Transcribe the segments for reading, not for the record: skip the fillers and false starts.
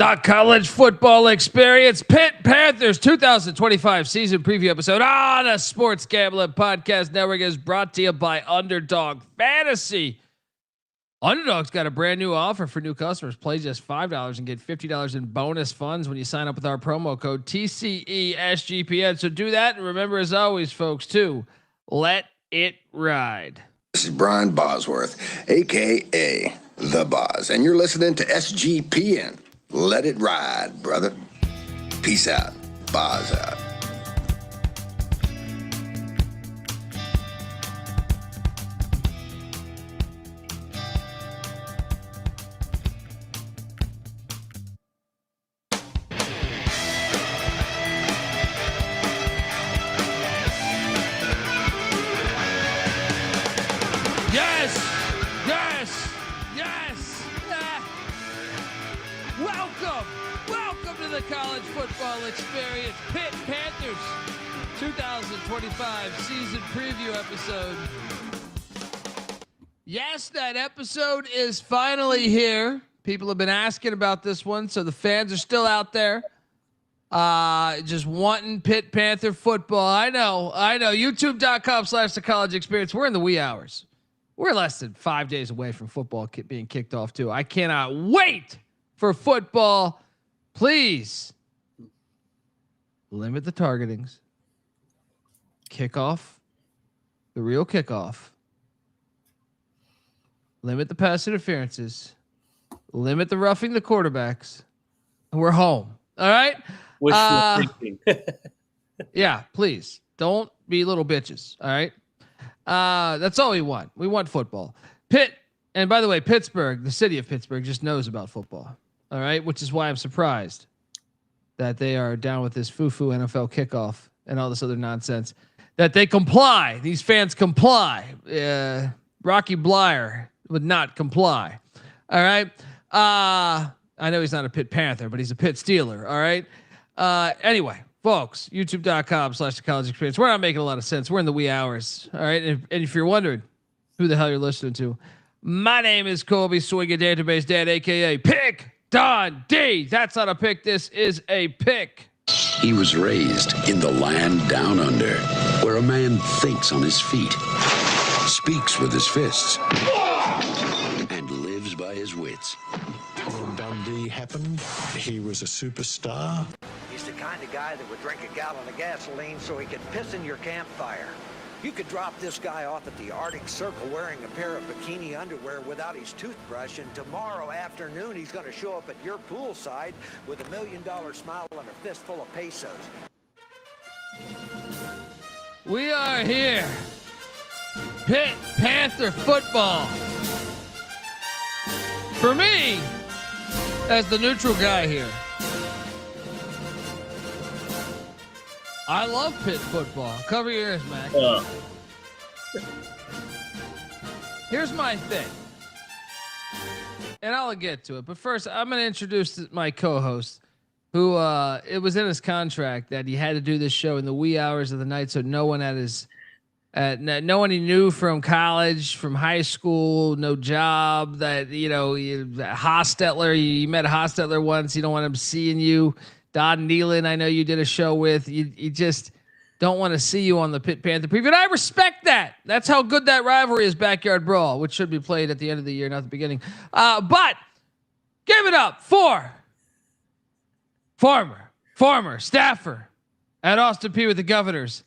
The college football experience, Pitt Panthers 2025 season preview episode on the Sports Gambling Podcast Network is brought to you by Underdog Fantasy. Underdog's got a brand new offer for new customers. Play just $5 and get $50 in bonus funds when you sign up with our promo code TCESGPN. So do that. And remember, as always, folks, too, let it ride. This is Brian Bosworth, a.k.a. The Boz, and you're listening to SGPN. Let it ride, brother. Peace out. Boz out. Welcome to the college football experience. Pitt Panthers 2025 season preview episode. Yes, that episode is finally here. People have been asking about this one, so the fans are still out there. Just wanting Pitt Panther football. I know. YouTube.com/the college experience. We're in the wee hours. We're less than 5 days away from football being kicked off too. I cannot wait for football. Please limit the targetings. Kickoff, the real kickoff. Limit the pass interferences. Limit the roughing the quarterbacks. And we're home. All right. Yeah, please don't be little bitches. All right. That's all we want. We want football. Pitt, and by the way, Pittsburgh, the city of Pittsburgh, just knows about football. All right, which is why I'm surprised that they are down with this foo-foo NFL kickoff and all this other nonsense. That they comply. These fans comply. Rocky Blyer would not comply. All right. I know he's not a Pitt Panther, but he's a Pitt Steeler. All right. Anyway, folks, youtube.com/the college experience. We're not making a lot of sense. We're in the wee hours. All right. And if you're wondering who the hell you're listening to, my name is Colby Swing Database Dad, aka Pick Dundee. That's not a pick. This is a pick. He was raised in the land down under, where a man thinks on his feet, speaks with his fists, and lives by his wits. When Dundee happened, he was a superstar. He's the kind of guy that would drink a gallon of gasoline so he could piss in your campfire. You could drop this guy off at the Arctic Circle wearing a pair of bikini underwear without his toothbrush, and tomorrow afternoon he's going to show up at your poolside with $1 million smile and a fistful of pesos. We are here. Pitt Panther football. For me, as the neutral guy here, I love Pitt football. Cover your ears, Mac. Here's my thing, and I'll get to it. But first, I'm going to introduce my co-host, who it was in his contract that he had to do this show in the wee hours of the night, so no one no one he knew from college, from high school, no job. That Hostetler, you met Hostetler once. You don't want him seeing you. Don Nealon, I know you did a show with. You just don't want to see you on the Pitt Panther preview. And I respect that. That's how good that rivalry is, Backyard Brawl, which should be played at the end of the year, not the beginning. But give it up for former staffer at Austin Peay with the Governors,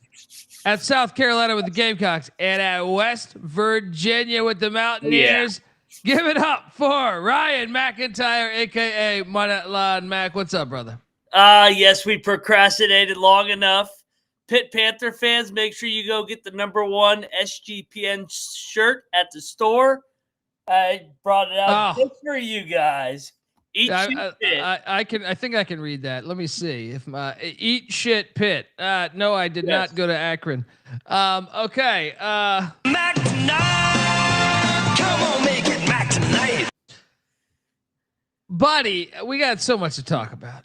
at South Carolina with the Gamecocks, and at West Virginia with the Mountaineers. Yeah. Give it up for Ryan McIntyre, a.k.a. Moneyline Mac. What's up, brother? Yes, we procrastinated long enough. Pitt Panther fans, make sure you go get the #1 SGPN shirt at the store. I brought it out just for you guys. Eat shit Pitt. I think I can read that. Let me see if my eat shit Pitt. No, I did not go to Akron. Okay. Mac tonight. Come on, make it Mac tonight. Buddy, we got so much to talk about.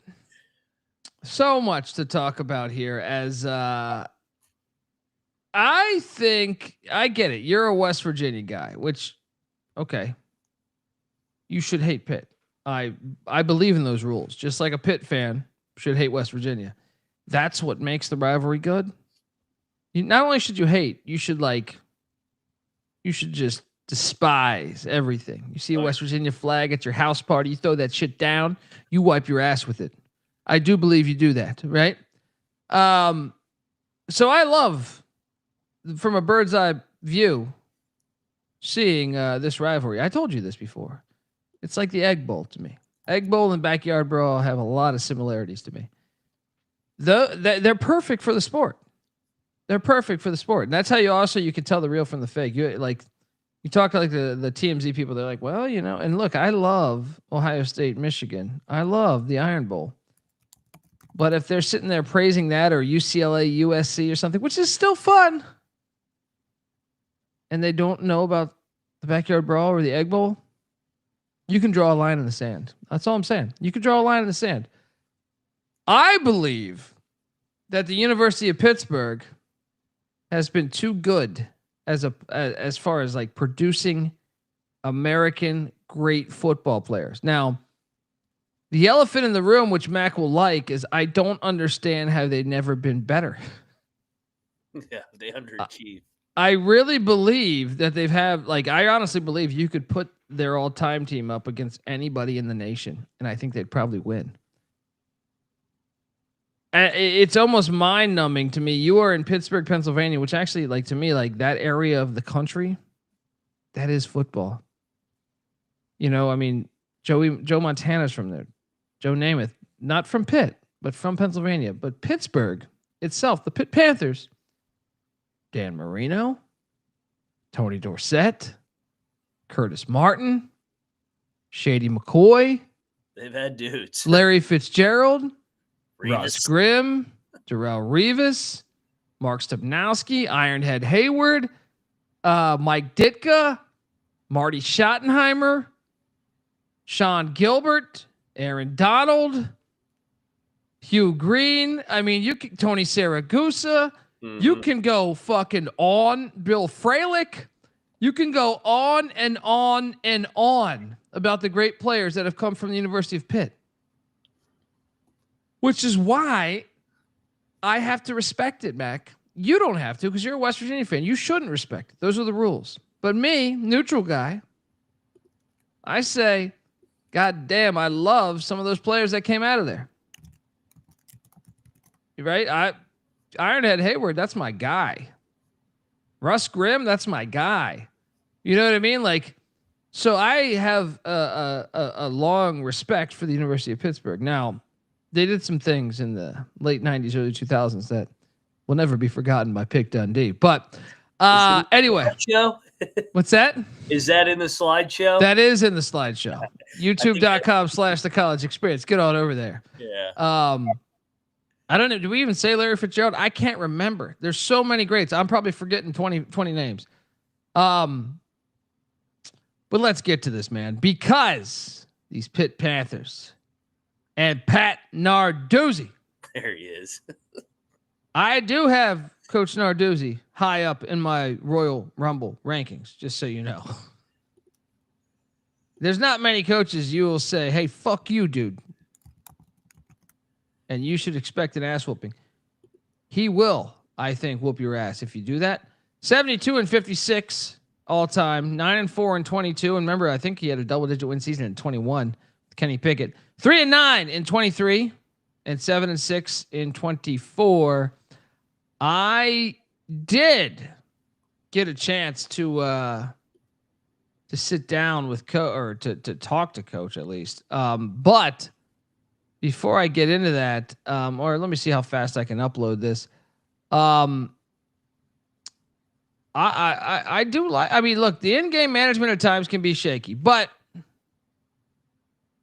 So much to talk about here, as I think I get it. You're a West Virginia guy, which, okay, you should hate Pitt. I believe in those rules, just like a Pitt fan should hate West Virginia. That's what makes the rivalry good. Not only should you hate, you should just despise everything. You see a West Virginia flag at your house party, you throw that shit down, you wipe your ass with it. I do believe you do that, right? So I love, from a bird's eye view, seeing this rivalry. I told you this before. It's like the Egg Bowl to me. Egg Bowl and Backyard Brawl have a lot of similarities to me. They're perfect for the sport. They're perfect for the sport. And that's how you can tell the real from the fake. You talk to like the TMZ people, they're like, well, and look, I love Ohio State, Michigan. I love the Iron Bowl. But if they're sitting there praising that, or UCLA, USC or something, which is still fun, and they don't know about the Backyard Brawl or the Egg Bowl, you can draw a line in the sand. That's all I'm saying. You can draw a line in the sand. I believe that the University of Pittsburgh has been too good as far as like producing American great football players. Now, the elephant in the room, which Mac will like, is I don't understand how they've never been better. Yeah, they underachieved. I really believe that I honestly believe you could put their all-time team up against anybody in the nation, and I think they'd probably win. It's almost mind-numbing to me. You are in Pittsburgh, Pennsylvania, which actually, to me, that area of the country, that is football. Joe Montana's from there. Joe Namath, not from Pitt, but from Pennsylvania. But Pittsburgh itself, the Pitt Panthers, Dan Marino, Tony Dorsett, Curtis Martin, Shady McCoy. They've had dudes. Larry Fitzgerald, Revis. Russ Grimm, Darrell Revis, Mark Stepnowski, Ironhead Hayward, Mike Ditka, Marty Schottenheimer, Sean Gilbert, Aaron Donald, Hugh Green. Tony Saragusa. Mm-hmm. You can go fucking on. Bill Fralick. You can go on and on and on about the great players that have come from the University of Pitt. Which is why I have to respect it, Mac. You don't have to because you're a West Virginia fan. You shouldn't respect it. Those are the rules. But me, neutral guy, I say, God damn, I love some of those players that came out of there. Right? Ironhead Hayward, that's my guy. Russ Grimm, that's my guy. You know what I mean? So I have a long respect for the University of Pittsburgh. Now, they did some things in the late 90s, early 2000s that will never be forgotten by Pitt Dundee. But anyway. Show? What's that? Is that in the slideshow? That is in the slideshow. YouTube.com/The College Experience. Get on over there. Yeah. I don't know. Do we even say Larry Fitzgerald? I can't remember. There's so many greats. I'm probably forgetting 20 names. But let's get to this, man, because these Pitt Panthers and Pat Narduzzi. There he is. I do have Coach Narduzzi high up in my Royal Rumble rankings, just so you know. There's not many coaches you will say, hey, fuck you, dude. And you should expect an ass whooping. He will, I think, whoop your ass if you do that. 72-56 all time, 9-4 in 22. And remember, I think he had a double-digit win season in 21 with Kenny Pickett. 3-9 in 23 and 7-6 in 24. I did get a chance to sit down with to talk to Coach at least. But before I get into that, or let me see how fast I can upload this. I do like. Look, the in-game management at times can be shaky, but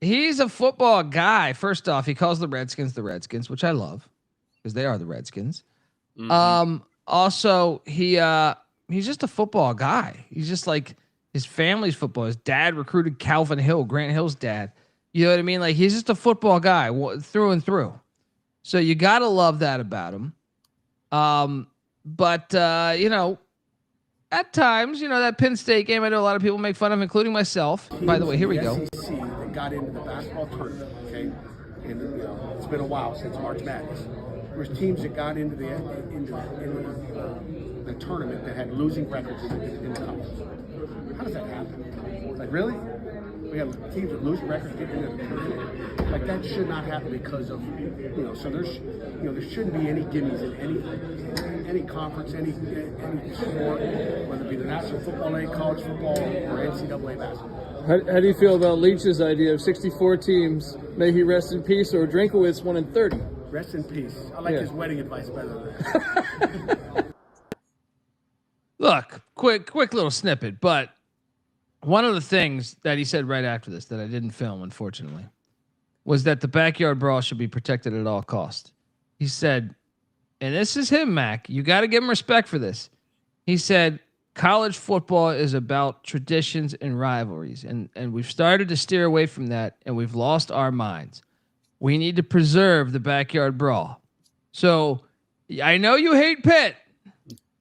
he's a football guy. First off, he calls the Redskins, which I love because they are the Redskins. Mm-hmm. Also, he's just a football guy. He's just like his family's football. His dad recruited Calvin Hill, Grant Hill's dad. You know what I mean? He's just a football guy through and through. So you got to love that about him. But at times, that Penn State game, I know a lot of people make fun of, including myself. By the way, here we go. got into the basketball tournament, okay, and it's been a while since March Madness. There's teams that got into the tournament that had losing records in the conference. How does that happen? Like, really? We have teams with losing records getting into the tournament. Like, that should not happen because of, so there's, there shouldn't be any gimmies in any conference, any sport, whether it be the National Football League, college football, or NCAA basketball. How do you feel about Leach's idea of 64 teams? May he rest in peace, or Drinkowitz 1 in 30? Rest in peace. I like his wedding advice better than that. Look, quick little snippet, but one of the things that he said right after this that I didn't film, unfortunately, was that the Backyard Brawl should be protected at all costs. He said, and this is him, Mac, you got to give him respect for this. He said, college football is about traditions and rivalries, and we've started to steer away from that, and we've lost our minds. We need to preserve the Backyard Brawl. So I know you hate Pitt,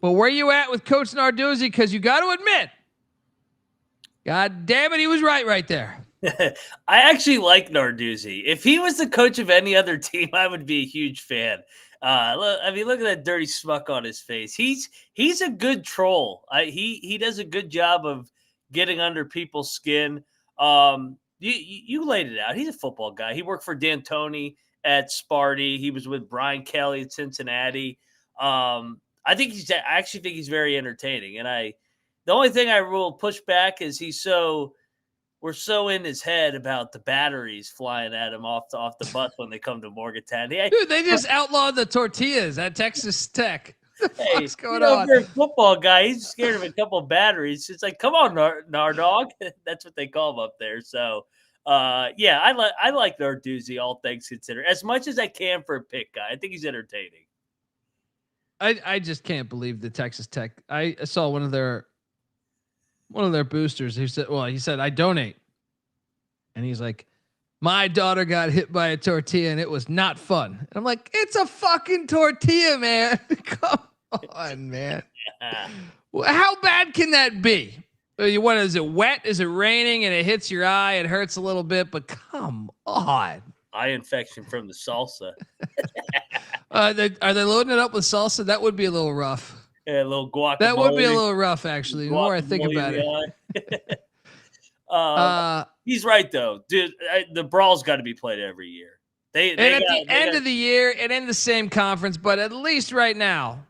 but where you at with Coach Narduzzi? Because you got to admit, God damn it, he was right there. I actually like Narduzzi. If he was the coach of any other team, I would be a huge fan. Look at that dirty smuck on his face. He's a good troll. He does a good job of getting under people's skin. You laid it out. He's a football guy. He worked for D'Antoni at Sparty. He was with Brian Kelly at Cincinnati. I actually think he's very entertaining. And the only thing I will push back is we're so in his head about the batteries flying at him off the bus when they come to Morgantown. Dude, they just outlawed the tortillas at Texas Tech. What's going on? You're a football guy. He's scared of a couple of batteries. It's like, come on, Nardog. That's what they call him up there. So, I like Narduzzi, all things considered, as much as I can for a Pitt guy. I think he's entertaining. I just can't believe the Texas Tech. I saw one of their boosters who said, I donate. And he's like, my daughter got hit by a tortilla and it was not fun. And I'm like, it's a fucking tortilla, man. Come on, man. Yeah. How bad can that be? What is it? Wet? Is it raining and it hits your eye? It hurts a little bit, but come on. Eye infection from the salsa. Are they loading it up with salsa? That would be a little rough. Yeah, a little guacamole. That would be a little rough, actually. The more I think about it. He's right, though, dude. The Brawl's got to be played every year. At the end of the year and in the same conference, but at least right now,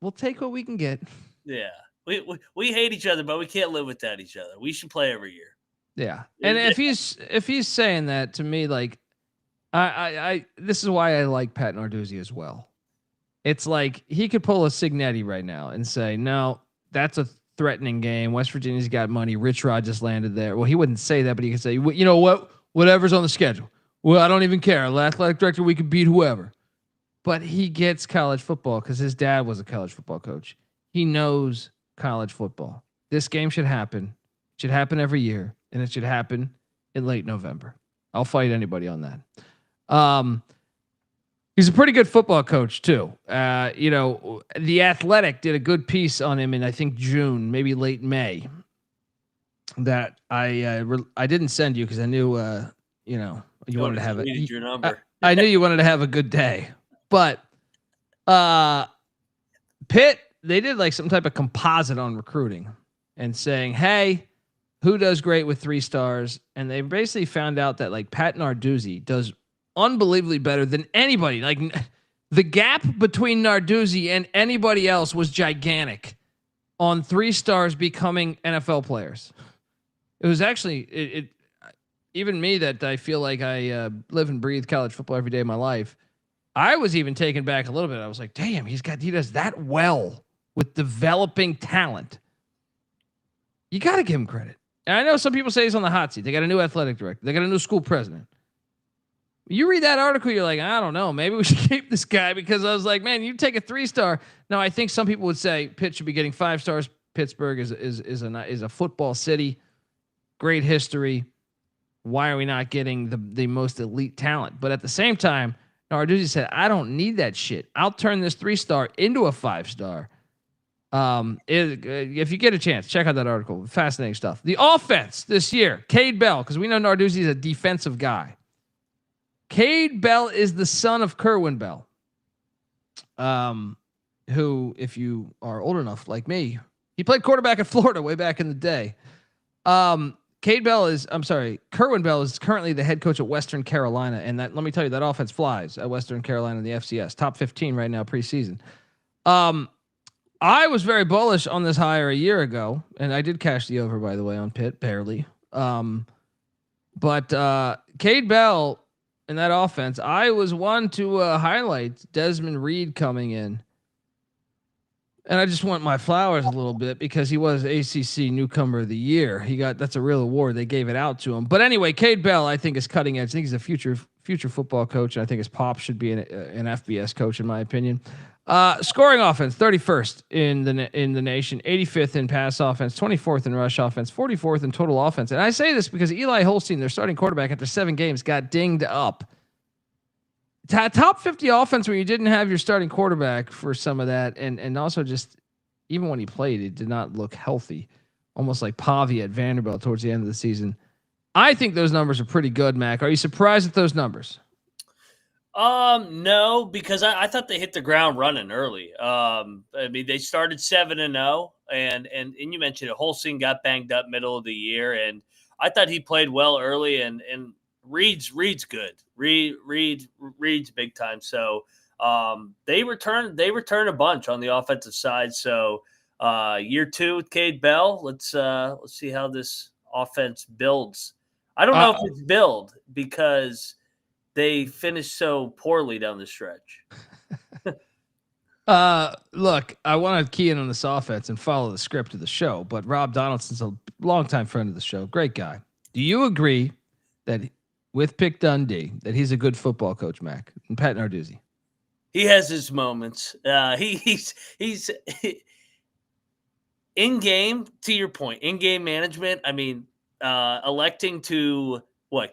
we'll take what we can get. Yeah, we hate each other, but we can't live without each other. We should play every year. Yeah, and if he's saying that to me, like, I this is why I like Pat Narduzzi as well. It's like he could pull a Signetti right now and say, no, that's a threatening game. West Virginia's got money. Rich Rod just landed there. Well, he wouldn't say that, but he could say, you know what? Whatever's on the schedule. Well, I don't even care. Athletic director, we could beat whoever. But he gets college football because his dad was a college football coach. He knows college football. This game should happen. It should happen every year, and it should happen in late November. I'll fight anybody on that. He's a pretty good football coach too. The Athletic did a good piece on him in, I think, June, maybe late May, that I didn't send you because I knew, you wanted to have it. Your number. I knew you wanted to have a good day, but Pitt, they did like some type of composite on recruiting and saying, hey, who does great with 3 stars? And they basically found out that like Pat Narduzzi does unbelievably better than anybody. Like the gap between Narduzzi and anybody else was gigantic on 3 stars becoming NFL players. It was actually even me that I feel like I live and breathe college football every day of my life. I was even taken back a little bit. I was like, damn, he does that well with developing talent. You got to give him credit. And I know some people say he's on the hot seat. They got a new athletic director. They got a new school president. You read that article, you're like, I don't know, maybe we should keep this guy, because I was like, man, you take a 3-star. Now, I think some people would say Pitt should be getting 5 stars. Pittsburgh is a football city, great history. Why are we not getting the most elite talent? But at the same time, Narduzzi said, I don't need that shit. I'll turn this 3-star into a 5-star. If you get a chance, check out that article. Fascinating stuff. The offense this year, Cade Bell, because we know Narduzzi is a defensive guy. Cade Bell is the son of Kerwin Bell, who, if you are old enough like me, he played quarterback at Florida way back in the day. Kerwin Bell is currently the head coach at Western Carolina, and that, let me tell you, that offense flies at Western Carolina in the FCS, top 15 right now preseason. I was very bullish on this hire a year ago, and I did cash the over, by the way, on Pitt, barely. But Cade Bell in that offense, I was one to highlight Desmond Reed coming in. And I just want my flowers a little bit because he was ACC Newcomer of the Year. That's a real award. They gave it out to him. But anyway, Cade Bell, I think, is cutting edge. I think he's a future football coach. And I think his pop should be an FBS coach, in my opinion. Scoring offense, 31st in the nation, 85th in pass offense, 24th in rush offense, 44th in total offense. And I say this because Eli Holstein, their starting quarterback after 7 games, got dinged up. Top 50 offense where you didn't have your starting quarterback for some of that, and also just even when he played, it did not look healthy, almost like Pavi at Vanderbilt towards the end of the season. I think those numbers are pretty good, Mac. Are you surprised at those numbers? No, because I thought they hit the ground running early. I mean, they started 7-0, and you mentioned it. Holstein got banged up middle of the year, and I thought he played well early, and Reed's good. Reed's big time. So they return a bunch on the offensive side. So year 2 with Cade Bell. Let's see how this offense builds. I don't know if it's build because they finished so poorly down the stretch. Look, I want to key in on this offense and follow the script of the show, but Rob Donaldson's a longtime friend of the show. Great guy. Do you agree that with Pitt Dundee that he's a good football coach, Mac, and Pat Narduzzi? He has his moments. He's in game, to your point, in game management. I mean, electing to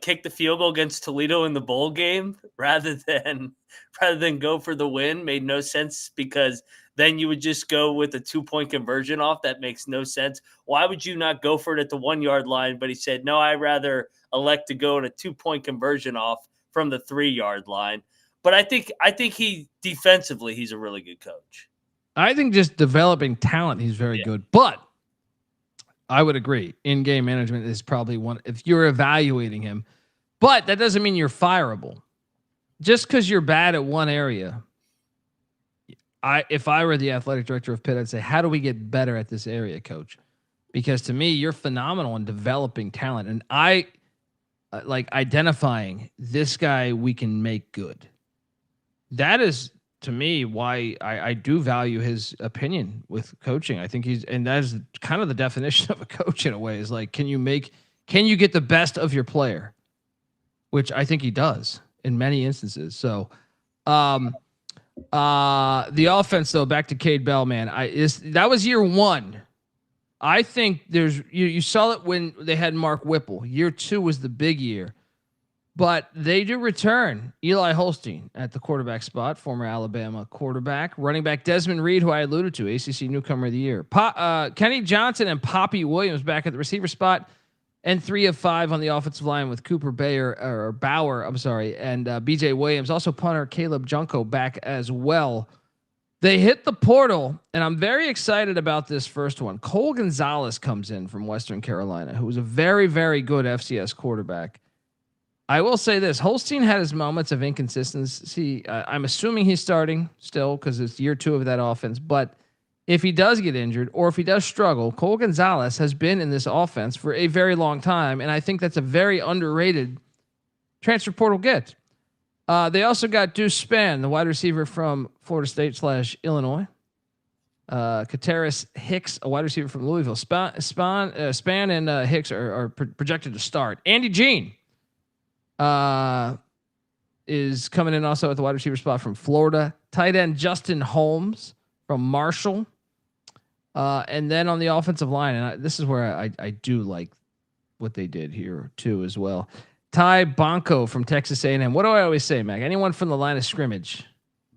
kick the field goal against Toledo in the bowl game rather than go for the win made no sense, because then you would just go with a 2-point conversion off. That makes no sense. Why would you not go for it at the 1-yard line? But he said, no, I'd rather elect to go in a 2-point conversion off from the 3-yard line. But I think he defensively, he's a really good coach. I think just developing talent, he's very good. But I would agree. In-game management is probably one if you're evaluating him. But that doesn't mean you're fireable. Just because you're bad at one area, if I were the athletic director of Pitt, I'd say, how do we get better at this area, coach? Because to me, you're phenomenal in developing talent. And I like identifying this guy we can make good. That is, to me, why I do value his opinion with coaching. I think and that is kind of the definition of a coach in a way, is like, can you get the best of your player? Which I think he does in many instances. So, the offense though, back to Cade Bell, man, that was year 1. I think you saw it when they had Mark Whipple. Year 2 was the big year. But they do return Eli Holstein at the quarterback spot, former Alabama quarterback. Running back Desmond Reed, who I alluded to, ACC Newcomer of the Year. Kenny Johnson and Poppy Williams back at the receiver spot. And 3 of 5 on the offensive line with Cooper Bauer, and BJ Williams. Also punter Caleb Junko back as well. They hit the portal, and I'm very excited about this first one. Cole Gonzalez comes in from Western Carolina, who was a very, very good FCS quarterback. I will say this. Holstein had his moments of inconsistency. I'm assuming he's starting still because it's year 2 of that offense. But if he does get injured or if he does struggle, Cole Gonzalez has been in this offense for a very long time, and I think that's a very underrated transfer portal get. They also got Deuce Spann, the wide receiver from Florida State / Illinois. Kateris Hicks, a wide receiver from Louisville. Spann and Hicks are projected to start. Andy Jean is coming in also at the wide receiver spot from Florida. Tight end Justin Holmes from Marshall. And then on the offensive line, and this is where I do like what they did here too as well. Ty Bonko from Texas A&M. What do I always say, Mac? Anyone from the line of scrimmage?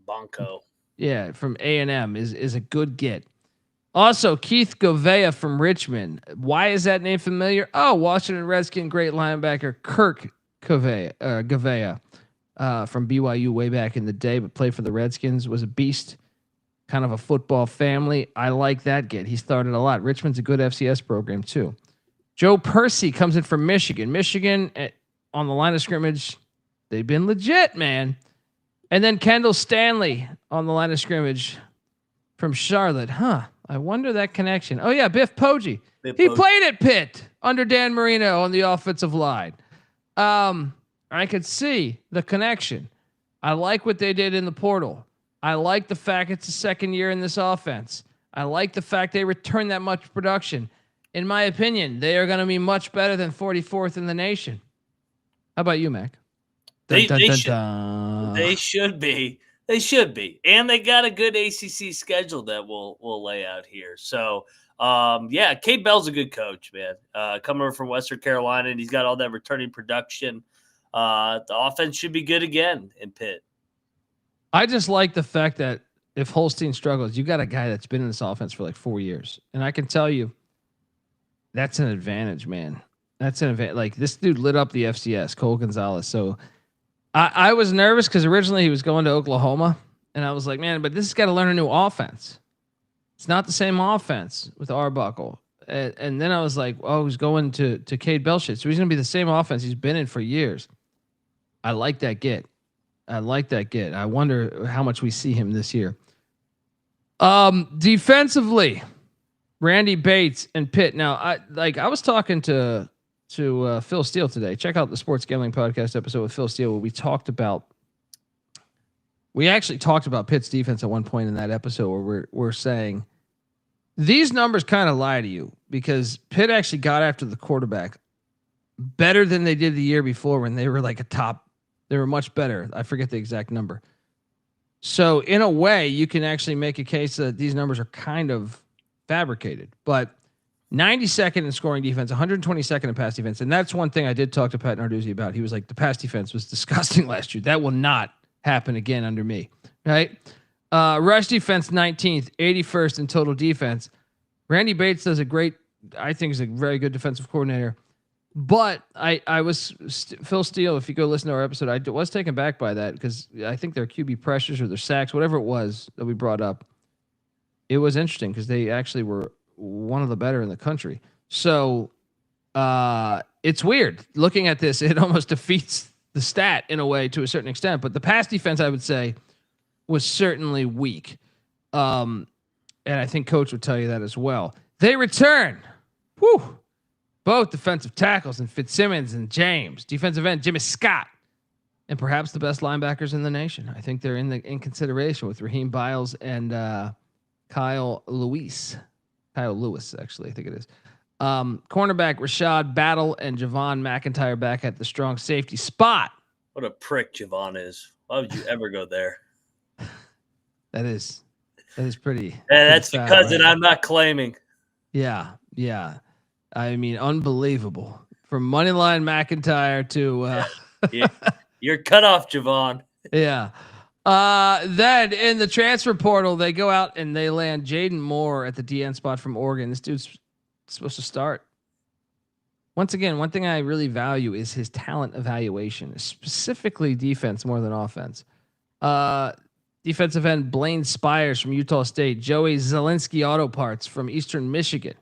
Bonko. Yeah, from A&M is a good get. Also, Keith Govea from Richmond. Why is that name familiar? Oh, Washington Redskin great linebacker Kirk Govea from BYU way back in the day, but played for the Redskins, was a beast, kind of a football family. I like that kid. He started a lot. Richmond's a good FCS program too. Joe Percy comes in from Michigan. Michigan on the line of scrimmage, they've been legit, man. And then Kendall Stanley on the line of scrimmage from Charlotte. I wonder that connection. Oh, yeah, Biff Poggi. He played at Pitt under Dan Marino on the offensive line. I could see the connection. I like what they did in the portal. I like the fact it's the second year in this offense. I like the fact they returned that much production. In my opinion, they are going to be much better than 44th in the nation. How about you, Mac? They should be. They should be. And they got a good ACC schedule that we'll lay out here. So, Cade Bell's a good coach, man. Coming over from Western Carolina, and he's got all that returning production. The offense should be good again in Pitt. I just like the fact that if Holstein struggles, you got a guy that's been in this offense for like 4 years. And I can tell you, that's an advantage, man. That's an advantage. Like, this dude lit up the FCS, Cole Gonzalez. So I was nervous because originally he was going to Oklahoma, and I was like, man, but this has got to learn a new offense. It's not the same offense with Arbuckle. And then I was like, oh, he's going to Cade Bell shit. So he's going to be the same offense he's been in for years. I like that get. I wonder how much we see him this year. Defensively, Randy Bates and Pitt. Now, I was talking to Phil Steele today. Check out the Sports Gambling Podcast episode with Phil Steele where we actually talked about Pitt's defense at one point in that episode where we're saying these numbers kind of lie to you because Pitt actually got after the quarterback better than they did the year before when they were like they were much better. I forget the exact number. So in a way, you can actually make a case that these numbers are kind of fabricated, but 92nd in scoring defense, 122nd in pass defense. And that's one thing I did talk to Pat Narduzzi about. He was like, the pass defense was disgusting last year. That will not happen again under me. Right. Rush defense, 19th, 81st in total defense. Randy Bates does I think is a very good defensive coordinator, but I was Phil Steele. If you go listen to our episode, I was taken back by that because I think their QB pressures or their sacks, whatever it was that we brought up, it was interesting because they actually were one of the better in the country. So it's weird looking at this. It almost defeats the stat in a way to a certain extent, but the pass defense, I would say, was certainly weak. And I think coach would tell you that as well. They return both defensive tackles and Fitzsimmons and James, defensive end Jimmy Scott, and perhaps the best linebackers in the nation. I think they're in consideration with Raheem Biles and Kyle Lewis, actually, I think it is. Cornerback Rashad Battle and Javon McIntyre back at the strong safety spot. What a prick Javon is. Why would you ever go there? That is pretty. Yeah, that's the cousin right? I'm not claiming. Yeah. I mean, unbelievable. From Moneyline McIntyre to You're cut off, Javon. Yeah. Then in the transfer portal, they go out and they land Jaden Moore at the DN spot from Oregon. This dude's supposed to start. Once again, one thing I really value is his talent evaluation, specifically defense more than offense. Defensive end Blaine Spires from Utah State, Joey Zielinski Auto Parts from Eastern Michigan.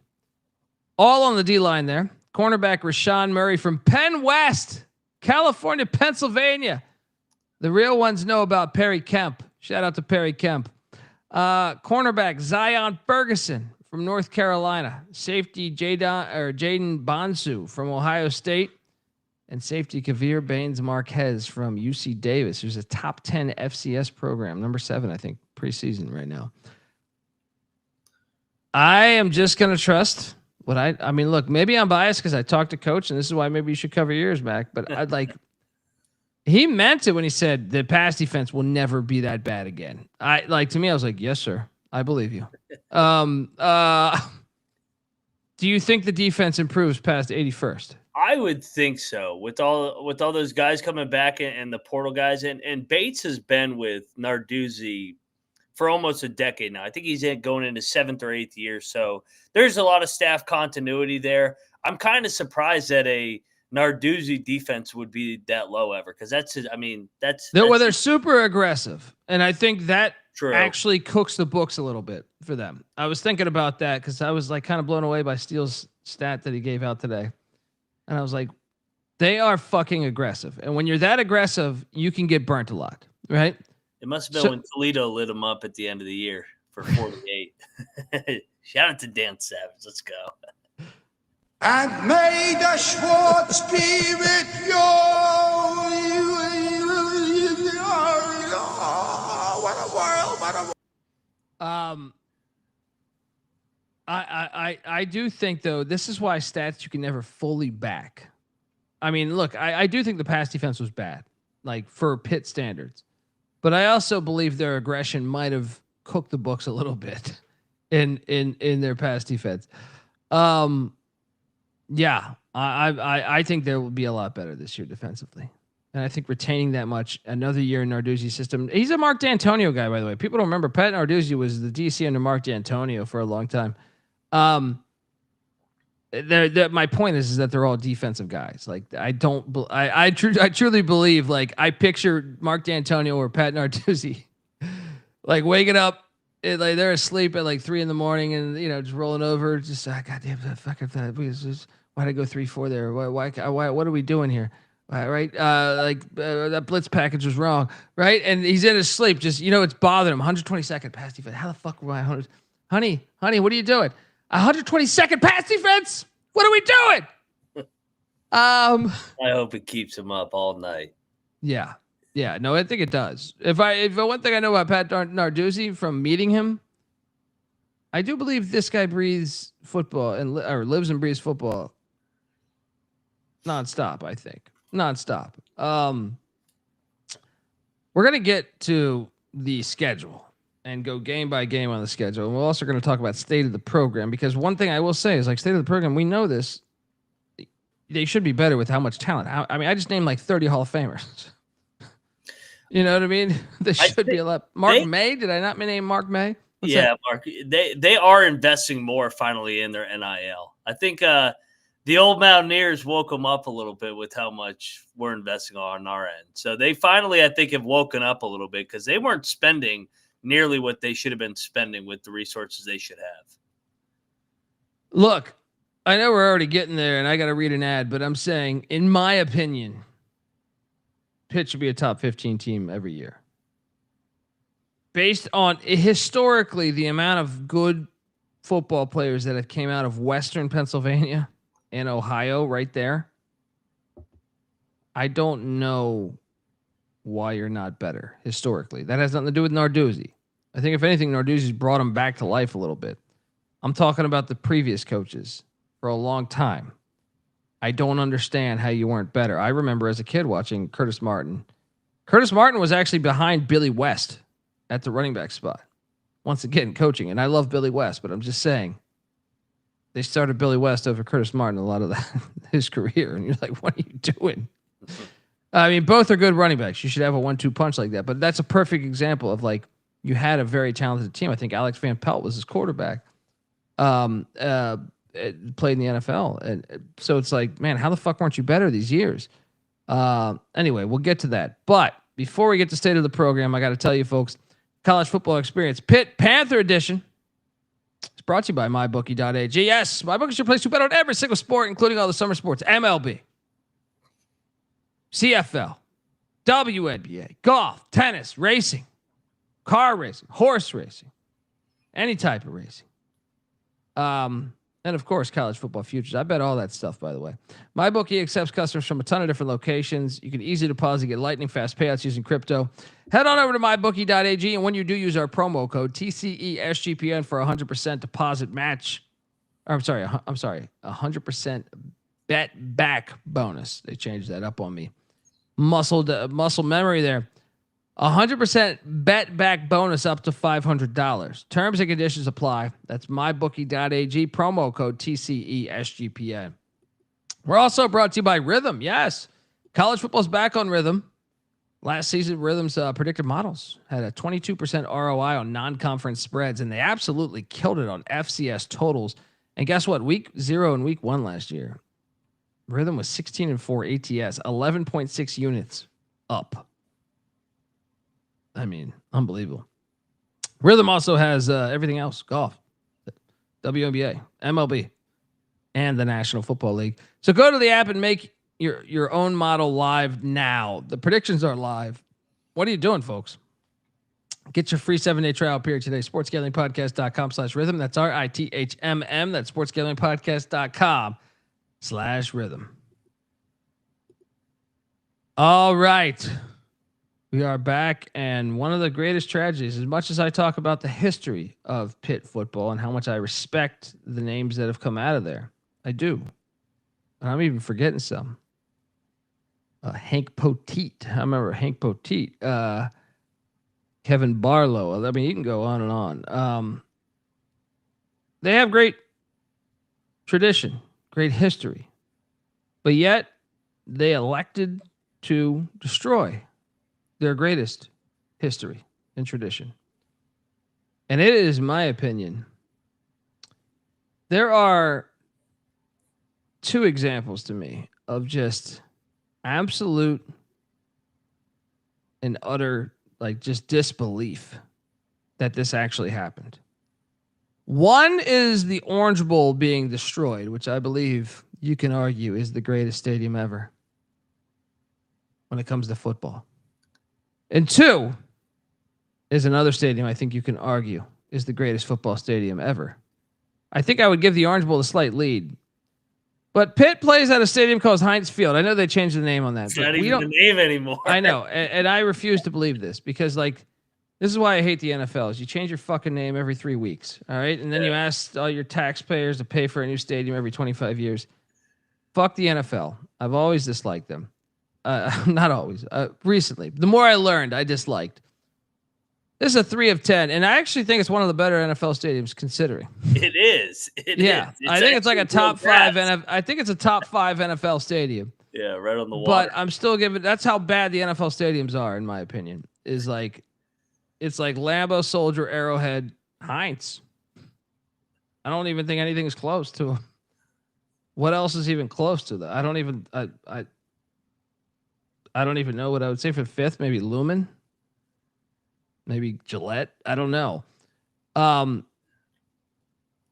All on the D line there. Cornerback Rashawn Murray from Penn West, California, Pennsylvania. The real ones know about Perry Kemp. Shout out to Perry Kemp. Cornerback Zion Ferguson from North Carolina. Safety Jaden Bonsu from Ohio State. And safety Kavir Baines Marquez from UC Davis, who's a top 10 FCS program, number 7, I think, preseason right now. I am just going to trust what I mean, look, maybe I'm biased because I talked to coach, and this is why maybe you should cover your ears, Mac. But I'd like, he meant it when he said the pass defense will never be that bad again. To me, I was like, yes, sir. I believe you. Do you think the defense improves past 81st? I would think so. With all those guys coming back and the portal guys, and Bates has been with Narduzzi for almost a decade now. I think he's going into 7th or 8th year. So there's a lot of staff continuity there. I'm kind of surprised that a Narduzzi defense would be that low ever, because that's they're super aggressive, and I think that true. Actually cooks the books a little bit for them. I was thinking about that because I was like kind of blown away by Steele's stat that he gave out today, and I was like, they are fucking aggressive, and when you're that aggressive, you can get burnt a lot, right? It must have been when Toledo lit him up at the end of the year for 48. Shout out to Dan Savage. Let's go. And may the Schwartz spirit what a world, what a world. I do think, though, this is why stats you can never fully back. I mean, look, I do think the pass defense was bad, like for Pitt standards, but I also believe their aggression might have cooked the books a little bit in their pass defense. Yeah, I think there will be a lot better this year defensively. And I think retaining that much, another year in Narduzzi's system. He's a Mark D'Antonio guy, by the way. People don't remember Pat Narduzzi was the DC under Mark D'Antonio for a long time. My point is that they're all defensive guys. Like I truly believe, like I picture Mark D'Antonio or Pat Narduzzi like waking up, like they're asleep at like 3 a.m. and just rolling over, just goddamn why'd I go 3-4 there? Why what are we doing here? Right? That blitz package was wrong, right? And he's in his sleep, just it's bothering him. 122nd pass defense. How the fuck were I? Honey, what are you doing? 122nd pass defense. What are we doing? I hope it keeps him up all night. Yeah. No, I think it does. If one thing I know about Pat Narduzzi from meeting him, I do believe this guy breathes football or lives and breathes football nonstop. I think nonstop. We're gonna get to the schedule and go game by game on the schedule. And we're also going to talk about state of the program, because one thing I will say is, like, state of the program, we know this. They should be better with how much talent. I mean, I just named like 30 Hall of Famers. You know what I mean? There should be a lot. May? Did I not name Mark May? What's that? Mark. They are investing more finally in their NIL. I think the old Mountaineers woke them up a little bit with how much we're investing on our end. So they finally, I think, have woken up a little bit, because they weren't spending nearly what they should have been spending with the resources they should have. Look, I know we're already getting there, and I got to read an ad, but I'm saying, in my opinion, Pitt should be a top 15 team every year. Based on historically the amount of good football players that have came out of Western Pennsylvania and Ohio right there, I don't know why you're not better historically. That has nothing to do with Narduzzi. I think if anything, Narduzzi's brought him back to life a little bit. I'm talking about the previous coaches for a long time. I don't understand how you weren't better. I remember as a kid watching Curtis Martin. Curtis Martin was actually behind Billy West at the running back spot. Once again, coaching. And I love Billy West, but I'm just saying they started Billy West over Curtis Martin a lot of his career. And you're like, what are you doing? I mean, both are good running backs. You should have a 1-2 punch like that. But that's a perfect example of, like, you had a very talented team. I think Alex Van Pelt was his quarterback. Played in the NFL. And so it's like, man, how the fuck weren't you better these years? Anyway, we'll get to that. But before we get to state of the program, I got to tell you folks, College Football Experience Pitt Panther Edition. It's brought to you by MyBookie.ag. Yes, MyBookie is your place to bet on every single sport, including all the summer sports. MLB, CFL, WNBA, golf, tennis, racing, car racing, horse racing, any type of racing. And of course, college football futures. I bet all that stuff, by the way. MyBookie accepts customers from a ton of different locations. You can easily deposit, get lightning fast payouts using crypto. Head on over to MyBookie.ag, and when you do, use our promo code TCESGPN for 100% deposit match. Or, I'm sorry, 100% bet back bonus. They changed that up on me. Muscle memory there. 100% bet back bonus up to $500. Terms and conditions apply. That's mybookie.ag, promo code TCESGPN. We're also brought to you by Rhythm. Yes, college football's back on Rhythm. Last season, Rhythm's predictive models had a 22% ROI on non-conference spreads, and they absolutely killed it on FCS totals. And guess what? Week 0 and week 1 last year, Rhythm was 16-4 ATS, 11.6 units up. I mean, unbelievable. Rhythm also has everything else: golf, WNBA, MLB, and the National Football League. So go to the app and make your own model live now. The predictions are live. What are you doing, folks? Get your free 7-day trial period today. sportsgamblingpodcast.com/rhythm. That's RITHMM. That's sportsgamblingpodcast.com/rhythm. All right. We are back, and one of the greatest tragedies, as much as I talk about the history of Pitt football and how much I respect the names that have come out of there, I do. And I'm even forgetting some. Hank Poteet. I remember Hank Poteet. Kevin Barlow. I mean, you can go on and on. They have great tradition, great history, but yet they elected to destroy their greatest history and tradition. And it is my opinion. There are two examples to me of just absolute and utter, like, just disbelief that this actually happened. One is the Orange Bowl being destroyed, which I believe you can argue is the greatest stadium ever when it comes to football. And two is another stadium I think you can argue is the greatest football stadium ever. I think I would give the Orange Bowl a slight lead. But Pitt plays at a stadium called Heinz Field. I know they changed the name on that. It's not even the name anymore. I know. And I refuse to believe this because, like, this is why I hate the NFL is you change your fucking name every 3 weeks. All right. And then you ask all your taxpayers to pay for a new stadium every 25 years. Fuck the NFL. I've always disliked them. Not always. Recently, the more I learned, I disliked. This is a 3 of 10, and I actually think it's one of the better NFL stadiums considering. It is. I think it's like a top 5 NFL. I think it's a top 5 NFL stadium. Yeah, right on the water. But I'm still giving. That's how bad the NFL stadiums are, in my opinion. Is like, it's like Lambeau, Soldier, Arrowhead, Heinz. I don't even think anything's close to them. What else is even close to that? I don't even. I don't even know what I would say for 5th. Maybe Lumen. Maybe Gillette. I don't know. I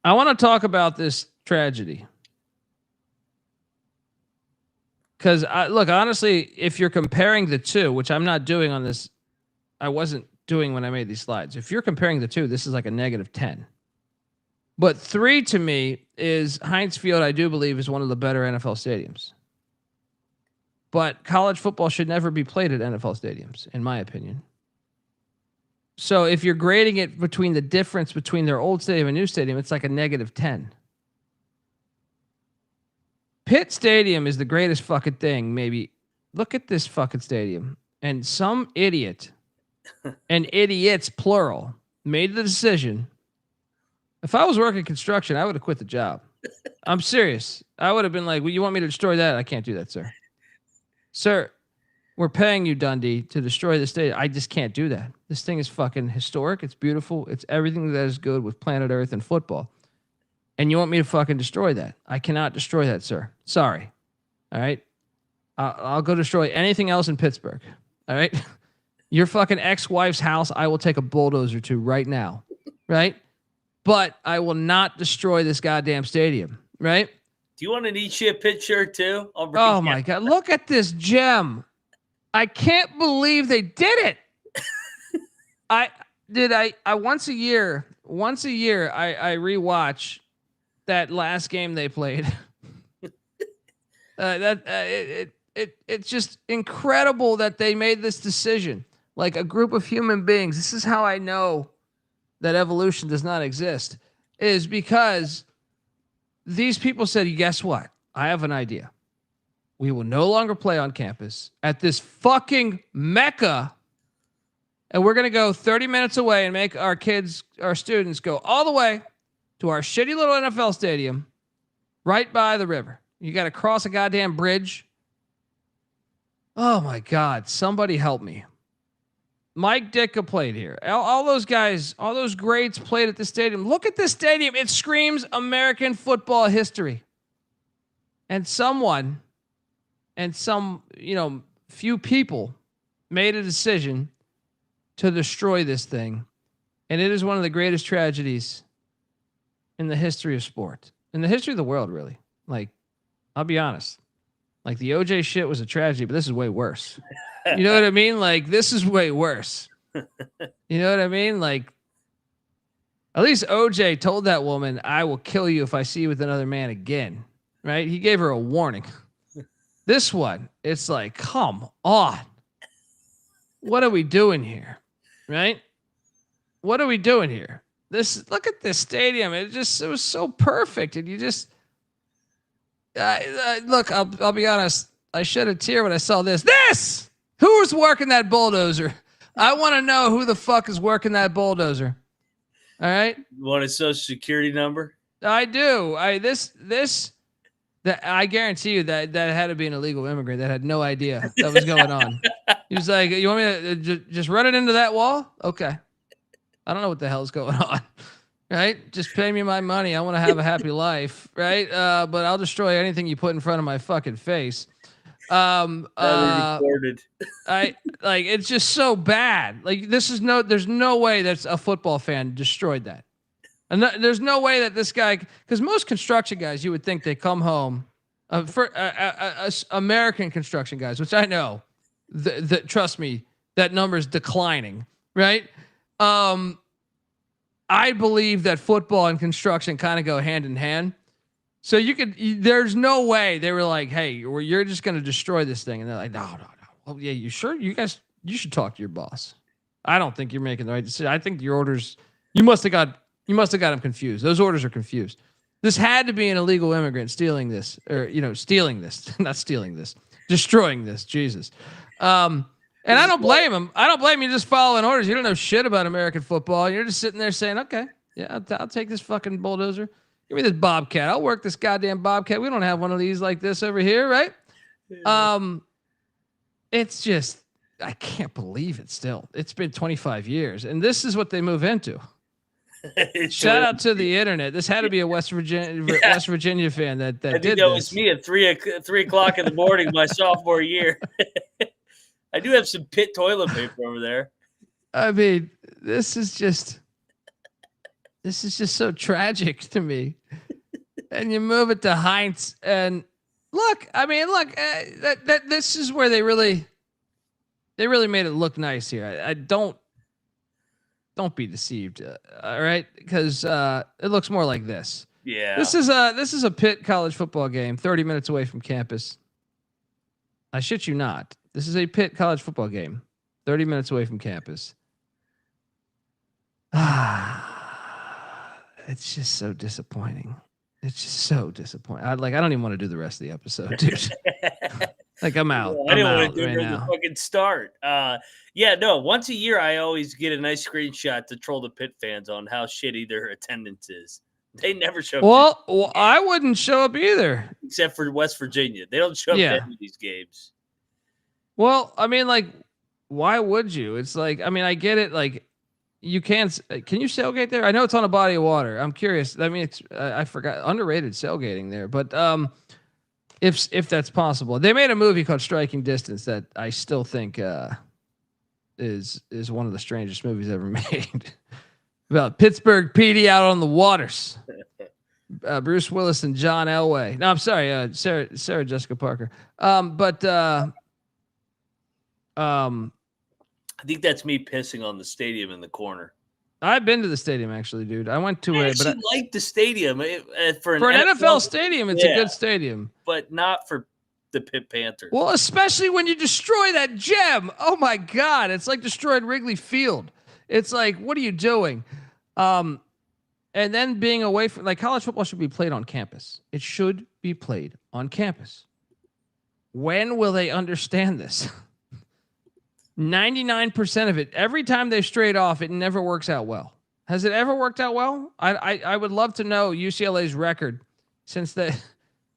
want to talk about this tragedy. Because, look, honestly, if you're comparing the two, which I'm not doing on this, I wasn't doing when I made these slides. If you're comparing the two, this is like a -10. But 3 to me is Heinz Field, I do believe, is one of the better NFL stadiums. But college football should never be played at NFL stadiums, in my opinion. So if you're grading it between the difference between their old stadium and new stadium, it's like a -10. Pitt Stadium is the greatest fucking thing, maybe. Look at this fucking stadium. And some idiot, and idiots plural, made the decision. If I was working construction, I would have quit the job. I'm serious. I would have been like, well, you want me to destroy that? I can't do that, sir. Sir, we're paying you, Dundee, to destroy the stadium. I just can't do that. This thing is fucking historic. It's beautiful. It's everything that is good with planet Earth and football. And you want me to fucking destroy that? I cannot destroy that, sir. Sorry. All right? I'll go destroy anything else in Pittsburgh. All right? Your fucking ex-wife's house, I will take a bulldozer to right now. Right? But I will not destroy this goddamn stadium. Right? Do you want an Eat Shit Pitt shirt too? Oh my God. Look at this gem. I can't believe they did it. I once a year, I rewatch that last game they played. It's just incredible that they made this decision. Like a group of human beings. This is how I know that evolution does not exist, is because these people said, guess what? I have an idea. We will no longer play on campus at this fucking Mecca. And we're going to go 30 minutes away and make our students go all the way to our shitty little NFL stadium right by the river. You got to cross a goddamn bridge. Oh my God. Somebody help me. Mike Ditka played here. All those guys, all those greats played at the stadium. Look at this stadium. It screams American football history. And some, few people made a decision to destroy this thing. And it is one of the greatest tragedies in the history of sport, in the history of the world, really. Like, I'll be honest. Like, the OJ shit was a tragedy, but this is way worse. You know what I mean? Like, this is way worse. You know what I mean? Like, at least OJ told that woman, I will kill you if I see you with another man again. Right? He gave her a warning. This one, it's like, come on. What are we doing here? Right? What are we doing here? Look at this stadium. It was so perfect. And you just, look, I'll be honest. I shed a tear when I saw this. Who's working that bulldozer? I want to know who the fuck is working that bulldozer. All right. You want a social security number? I do. I guarantee you that had to be an illegal immigrant that had no idea that was going on. He was like, you want me to just run it into that wall? Okay. I don't know what the hell's going on. Right? Just pay me my money. I want to have a happy life. Right? But I'll destroy anything you put in front of my fucking face. Recorded. It's just so bad. Like, there's no way that's a football fan destroyed that. And there's no way that this guy, because most construction guys, you would think they come home American construction guys, which I know, trust me, that number is declining, right? I believe that football and construction kind of go hand in hand. So there's no way they were like, hey, you're just going to destroy this thing. And they're like, no. Oh yeah, you sure? You guys, you should talk to your boss. I don't think you're making the right decision. I think your orders, you must have got them confused. Those orders are confused. This had to be an illegal immigrant stealing this, or, stealing this, not stealing this, destroying this. Jesus. And I don't blame him. I don't blame you just following orders. You don't know shit about American football. You're just sitting there saying, okay, yeah, I'll take this fucking bulldozer. Give me this Bobcat. I'll work this goddamn Bobcat. We don't have one of these like this over here, right? It's just, I can't believe it still. It's been 25 years, and this is what they move into. Shout out to the internet. This had to be a West Virginia fan that I think did that this. was me at 3 o'clock in the morning my sophomore year. I do have some Pitt toilet paper over there. I mean, this is just so tragic to me. And you move it to Heinz, and this is where they really made it look nice here. I don't be deceived, all right? Because it looks more like this. Yeah. This is a Pitt college football game, 30 minutes away from campus. I shit you not. This is a Pitt college football game, 30 minutes away from campus. It's just so disappointing. It's just so disappointing. I don't even want to do the rest of the episode, dude. Like, I'm out. I didn't want to do right it from the fucking start. Once a year I always get a nice screenshot to troll the Pitt fans on how shitty their attendance is. They never show up. Well, I wouldn't show up either. Except for West Virginia. They don't show up to any of these games. Well, I mean, like, why would you? It's like, I mean, I get it. Like, you can you sailgate there? I know it's on a body of water. I'm curious. I mean, I forgot, underrated sailgating there, but if that's possible. They made a movie called Striking Distance that I still think is one of the strangest movies ever made. About Pittsburgh PD out on the waters. Bruce Willis and John Elway. No, I'm sorry, Sarah Jessica Parker. I think that's me pissing on the stadium in the corner. I've been to the stadium, actually, dude. I went to it, but I like the stadium for an NFL stadium. It's a good stadium, but not for the Pitt Panthers. Well, especially when you destroy that gem. Oh my God, it's like destroyed Wrigley Field. It's like, what are you doing? And then being away from, like, college football should be played on campus. It should be played on campus. When will they understand this? 99% of it, every time they strayed off, it never works out well. Has it ever worked out well? I would love to know UCLA's record since they've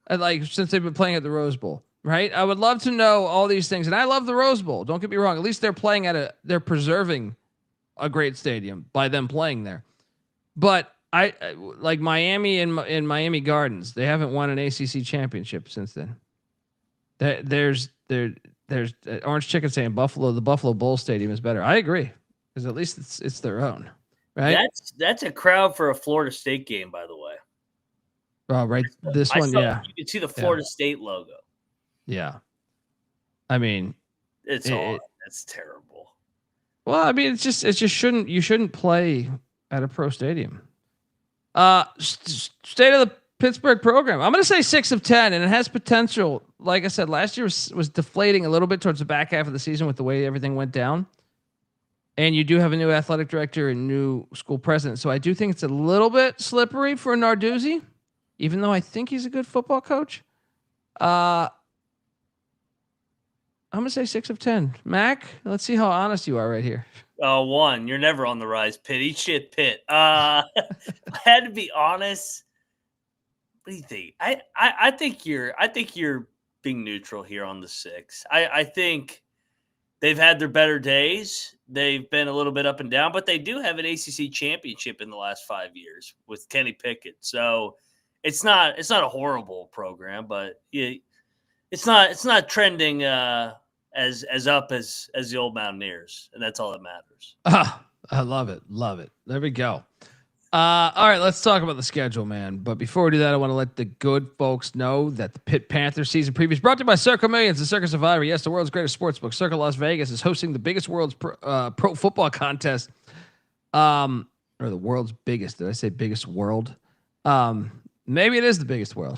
been playing at the Rose Bowl. right? I would love to know all these things. And I love the Rose Bowl. Don't get me wrong. At least they're preserving a great stadium by them playing there. But I like Miami and in Miami Gardens. They haven't won an ACC championship since then. There's Orange Chicken saying the Buffalo Bowl Stadium is better. I agree, because at least it's their own, right? That's a crowd for a Florida State game, by the way. Oh, right. This one, yeah. You can see the Florida State logo. Yeah. I mean, that's terrible. Well, I mean, you shouldn't play at a pro stadium. State of the Pittsburgh program. I'm going to say 6 of 10, and it has potential. Like I said, last year was deflating a little bit towards the back half of the season with the way everything went down. And you do have a new athletic director and new school president. So I do think it's a little bit slippery for Narduzzi, even though I think he's a good football coach. I'm going to say 6 of 10. Mac, let's see how honest you are right here. 1. You're never on the rise, Pitt. Eat shit, Pitt. I had to be honest. What do you think? I think you're being neutral here on the 6. I think they've had their better days. They've been a little bit up and down, but they do have an ACC championship in the last 5 years with Kenny Pickett. So it's not a horrible program, but it's not trending as up as the old Mountaineers, and that's all that matters. I love it. Love it. There we go. All right, let's talk about the schedule, man. But before we do that, I want to let the good folks know that the Pitt Panthers season preview is brought to you by Circa Millions and Circa Survivor. Yes, the world's greatest sportsbook. Circa Las Vegas is hosting the biggest world's pro football contest. Or the world's biggest. Did I say biggest world? Maybe it is the biggest world.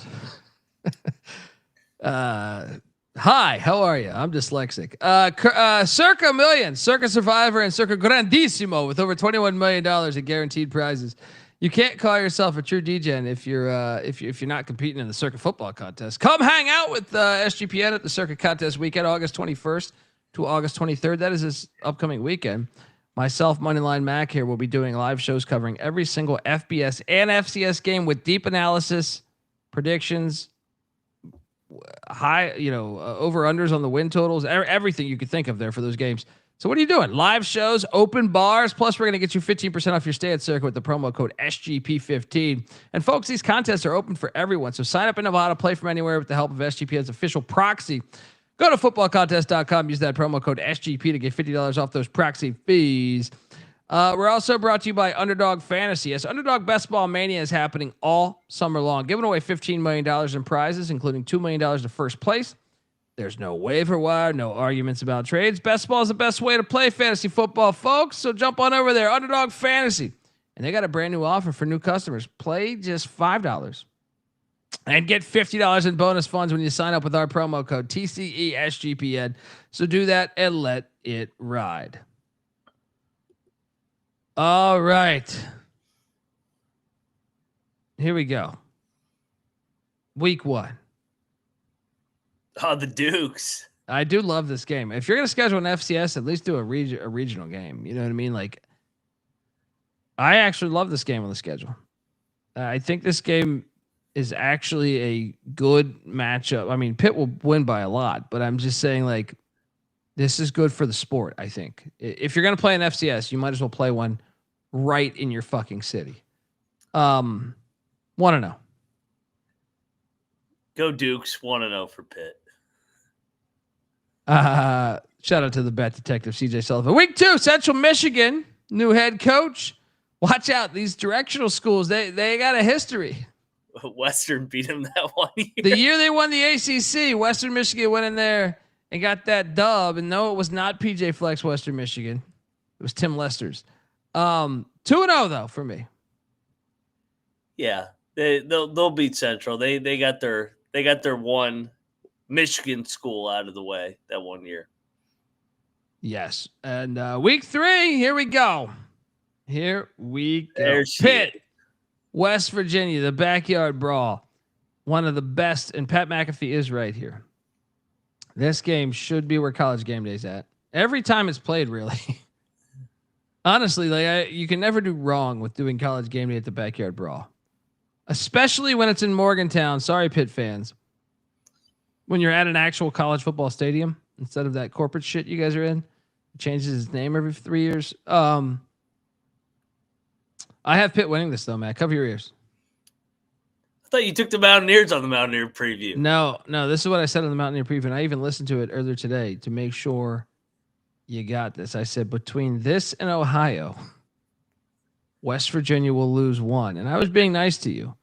Hi, how are you? I'm dyslexic. Circa Millions, Circa Survivor, and Circa Grandissimo with over $21 million in guaranteed prizes. You can't call yourself a true DGen if you're not competing in the Circa football contest. Come hang out with SGPN at the Circa contest weekend, August 21st to August 23rd. That is this upcoming weekend. Myself, Moneyline Mac here, will be doing live shows covering every single FBS and FCS game with deep analysis, predictions, high, over unders on the win totals, everything you could think of there for those games. So what are you doing? Live shows, open bars, plus we're going to get you 15% off your stay at Circa with the promo code SGP15. And folks, these contests are open for everyone. So sign up in Nevada, play from anywhere with the help of SGPN's official proxy. Go to footballcontest.com, use that promo code SGP to get $50 off those proxy fees. We're also brought to you by Underdog Fantasy. Yes, Underdog Best Ball Mania is happening all summer long, giving away $15 million in prizes, including $2 million to first place. There's no waiver wire, no arguments about trades. Best ball is the best way to play fantasy football, folks. So jump on over there, Underdog Fantasy. And they got a brand new offer for new customers. Play just $5 and get $50 in bonus funds when you sign up with our promo code TCESGPN. So do that and let it ride. All right. Here we go. Week 1. Oh, the Dukes. I do love this game. If you're going to schedule an FCS, at least do a regional game. You know what I mean? Like, I actually love this game on the schedule. I think this game is actually a good matchup. I mean, Pitt will win by a lot, but I'm just saying, like, this is good for the sport, I think. If you're going to play an FCS, you might as well play one right in your fucking city. Want to know. Go Dukes, 1-0 for Pitt. Shout out to the bet detective, CJ Sullivan. Week 2, Central Michigan, new head coach. Watch out. These directional schools, they got a history. Western beat them that one year. The year they won the ACC, Western Michigan went in there and got that dub. And no, it was not PJ Fleck's Western Michigan. It was Tim Lester's. 2-0 though for me. Yeah, they'll beat Central. They got their one Michigan school out of the way that one year. Yes, and week 3, here we go. Here we go. There's Pitt, West Virginia, the Backyard Brawl. One of the best, and Pat McAfee is right here. This game should be where College Game Day's at. Every time it's played, really. Honestly, like you can never do wrong with doing College Game Day at the Backyard Brawl, especially when it's in Morgantown. Sorry, Pitt fans. when you're at an actual college football stadium instead of that corporate shit you guys are in. It changes its name every 3 years. I have Pitt winning this though, Matt. Cover your ears. I thought you took the Mountaineers on the Mountaineer preview. No. This is what I said on the Mountaineer preview, and I even listened to it earlier today to make sure you got this. I said between this and Ohio, West Virginia will lose one. And I was being nice to you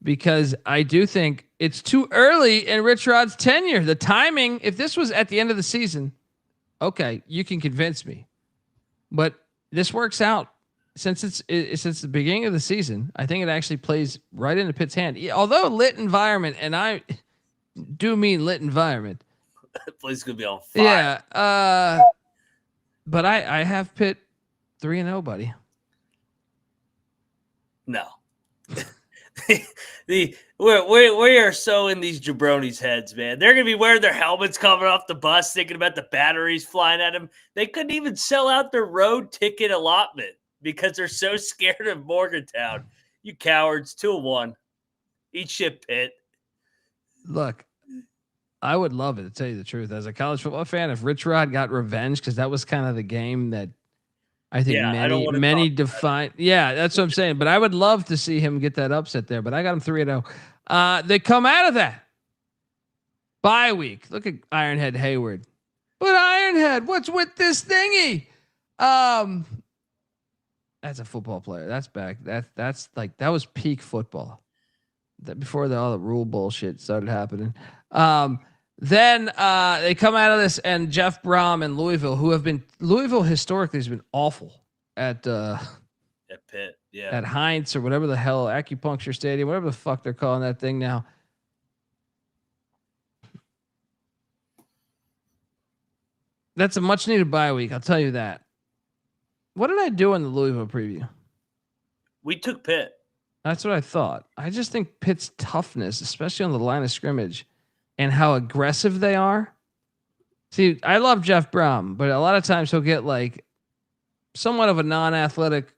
because I do think it's too early in Rich Rod's tenure. The timing, if this was at the end of the season, okay, you can convince me. But this works out since since the beginning of the season. I think it actually plays right into Pitt's hand. Although lit environment, and I do mean lit environment. The place is going to be on fire. Yeah. But I have Pitt 3-0, buddy. No. We are so in these jabronis' heads, man. They're going to be wearing their helmets coming off the bus, thinking about the batteries flying at them. They couldn't even sell out their road ticket allotment because they're so scared of Morgantown. You cowards, 2-1. Eat shit, Pitt. Look, I would love it, to tell you the truth. As a college football fan, if Rich Rod got revenge, because that was kind of the game that I think many define. Yeah, that's what I'm saying. But I would love to see him get that upset there. But I got him 3-0. They come out of that bye week. Look at Ironhead Hayward. But Ironhead, what's with this thingy? That's a football player. That's back. That's like that was peak football. That before all the rule bullshit started happening. Then they come out of this, and Jeff Brom and Louisville, Louisville historically has been awful at Pitt, yeah, at Heinz or whatever the hell, acupuncture stadium, whatever the fuck they're calling that thing now. That's a much needed bye week, I'll tell you that. What did I do in the Louisville preview? We took Pitt. That's what I thought. I just think Pitt's toughness, especially on the line of scrimmage, and how aggressive they are. See, I love Jeff Brom, but a lot of times he'll get like somewhat of a non-athletic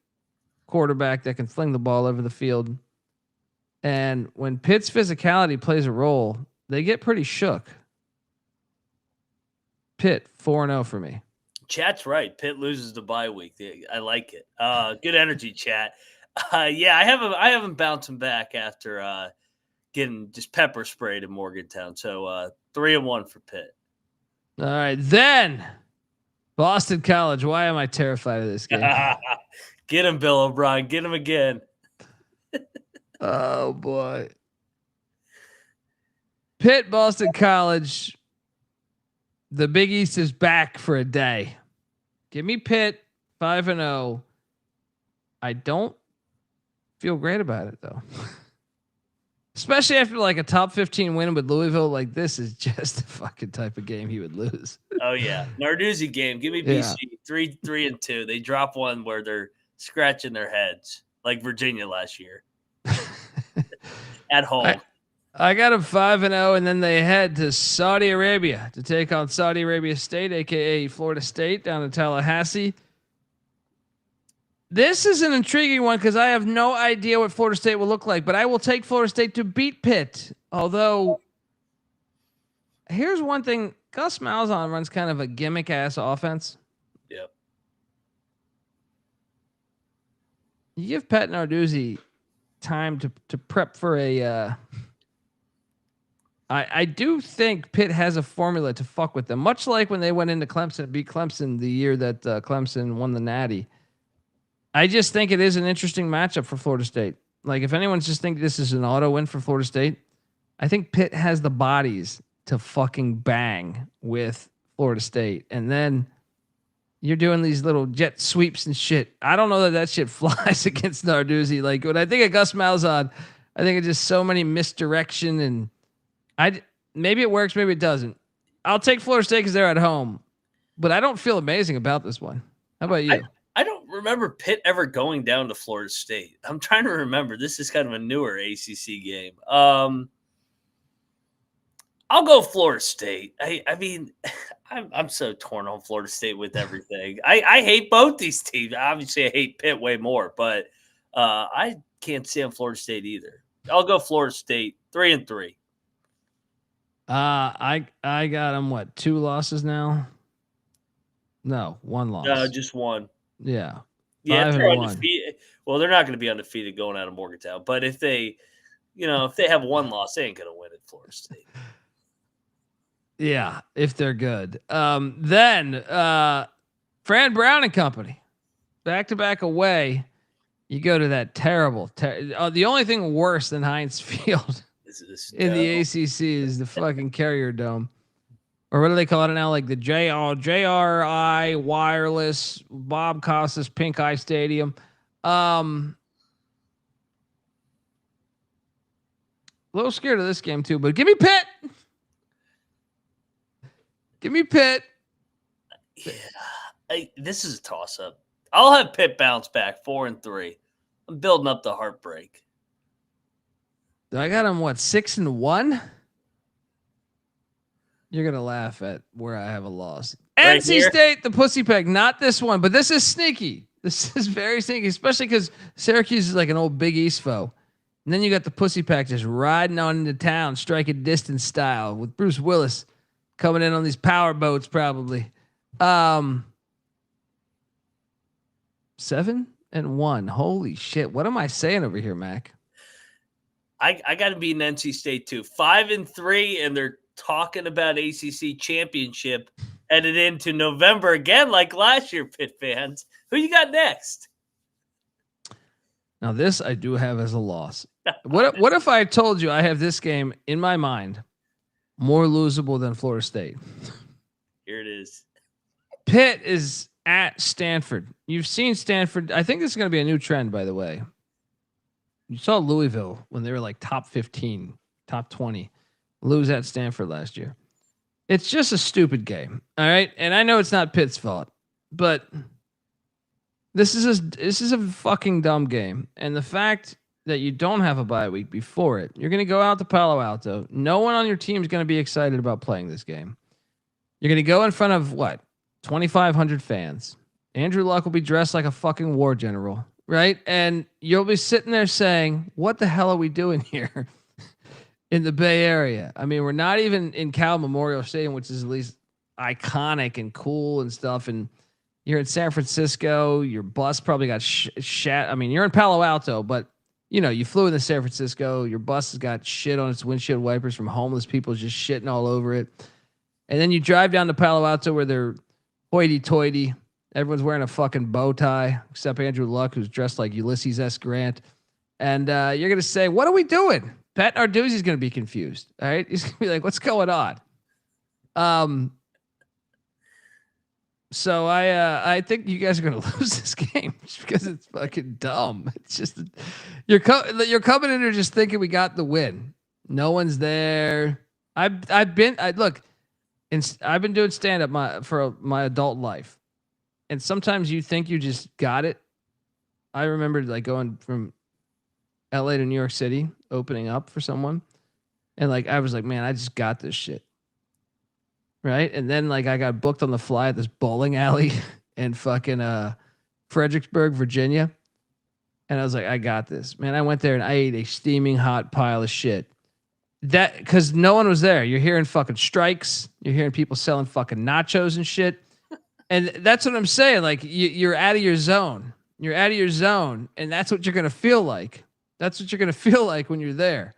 quarterback that can fling the ball over the field. And when Pitt's physicality plays a role, they get pretty shook. Pitt 4-0 for me. Chat's right. Pitt loses the bye week. I like it. Good energy, chat. Yeah, I haven't bouncing back after getting just pepper sprayed in Morgantown. So 3-1 for Pitt. All right, then Boston College. Why am I terrified of this game? Get him, Bill O'Brien. Get him again. Oh boy. Pitt, Boston College. The Big East is back for a day. Give me Pitt 5-0. I don't feel great about it though. Especially after like a top 15 win with Louisville. Like this is just the fucking type of game he would lose. Oh yeah. Narduzzi game. Give me BC 3-2. They drop one where they're scratching their heads like Virginia last year. At home. I got them 5-0, and then they head to Saudi Arabia to take on Saudi Arabia State, aka Florida State, down in Tallahassee. This is an intriguing one because I have no idea what Florida State will look like, but I will take Florida State to beat Pitt. Although, here's one thing: Gus Malzahn runs kind of a gimmick ass offense. Yep. You give Pat Narduzzi time to prep for a. I do think Pitt has a formula to fuck with them, much like when they went into Clemson and beat Clemson the year that Clemson won the Natty. I just think it is an interesting matchup for Florida State. Like if anyone's just think this is an auto win for Florida State, I think Pitt has the bodies to fucking bang with Florida State. And then you're doing these little jet sweeps and shit. I don't know that shit flies against Narduzzi. Like when I think of Gus Malzahn, I think of just so many misdirection and maybe it works, maybe it doesn't. I'll take Florida State because they're at home, but I don't feel amazing about this one. How about you? I don't remember Pitt ever going down to Florida State. I'm trying to remember. This is kind of a newer ACC game. I'll go Florida State. I mean, I'm so torn on Florida State with everything. I hate both these teams. Obviously, I hate Pitt way more, but I can't stand Florida State either. I'll go Florida State 3-3. I got them. What, 2 losses now? No, 1 loss. No, just 1. Yeah. Yeah, 5 if they're and 1. undefeated. Well, they're not going to be undefeated going out of Morgantown. But if they, if they have 1 loss, they ain't going to win at Florida State. Yeah, if they're good. Then Fran Brown and company, back-to-back away. You go to that terrible. The only thing worse than Heinz Field in the ACC is the fucking Carrier Dome, or what do they call it now? Like the JRI Wireless Bob Costas Pink Eye Stadium. A little scared of this game too, but give me Pitt. Give me Pitt. Yeah, this is a toss-up. I'll have Pitt bounce back 4-3. I'm building up the heartbreak. I got him 6-1. You're gonna laugh at where I have a loss. Right NC here? State, the pussy peg, not this one, but this is sneaky. This is very sneaky, especially because Syracuse is like an old Big East foe. And then you got the pussy pack just riding on into town, striking distance style with Bruce Willis coming in on these power boats, probably. 7-1. Holy shit! What am I saying over here, Mac? I got to be in NC State too. 5-3, and they're talking about ACC Championship headed into November again, like last year. Pitt fans, who you got next? Now this I do have as a loss. What if I told you I have this game in my mind more losable than Florida State? Here it is. Pitt is at Stanford. You've seen Stanford. I think this is going to be a new trend, by the way. You saw Louisville when they were like top 15, top 20, lose at Stanford last year. It's just a stupid game. All right. And I know it's not Pitt's fault, but this is a fucking dumb game. And the fact that you don't have a bye week before it, you're going to go out to Palo Alto. No one on your team is going to be excited about playing this game. You're going to go in front of 2,500 fans. Andrew Luck will be dressed like a fucking war general, right? And you'll be sitting there saying, what the hell are we doing here in the Bay Area? I mean, we're not even in Cal Memorial Stadium, which is at least iconic and cool and stuff. And you're in San Francisco. Your bus probably got shat. I mean, you're in Palo Alto, but you flew into San Francisco. Your bus has got shit on its windshield wipers from homeless people just shitting all over it. And then you drive down to Palo Alto where they're hoity-toity. Everyone's wearing a fucking bow tie, except Andrew Luck, who's dressed like Ulysses S. Grant. And you're going to say, what are we doing? Pat Narduzzi is going to be confused. All right. He's going to be like, what's going on? So I think you guys are going to lose this game just because it's fucking dumb. It's just, you're coming in here just thinking we got the win. No one's there. I've been doing stand-up for my adult life. And sometimes you think you just got it. I remember going from LA to New York City, opening up for someone. And I was like, man, I just got this shit. Right. And then I got booked on the fly at this bowling alley in fucking Fredericksburg, Virginia. And I was like, I got this, man. I went there and I ate a steaming hot pile of shit. That because no one was there. You're hearing fucking strikes. You're hearing people selling fucking nachos and shit. And that's what I'm saying. You're out of your zone. You're out of your zone. And that's what you're going to feel like. That's what you're going to feel like when you're there.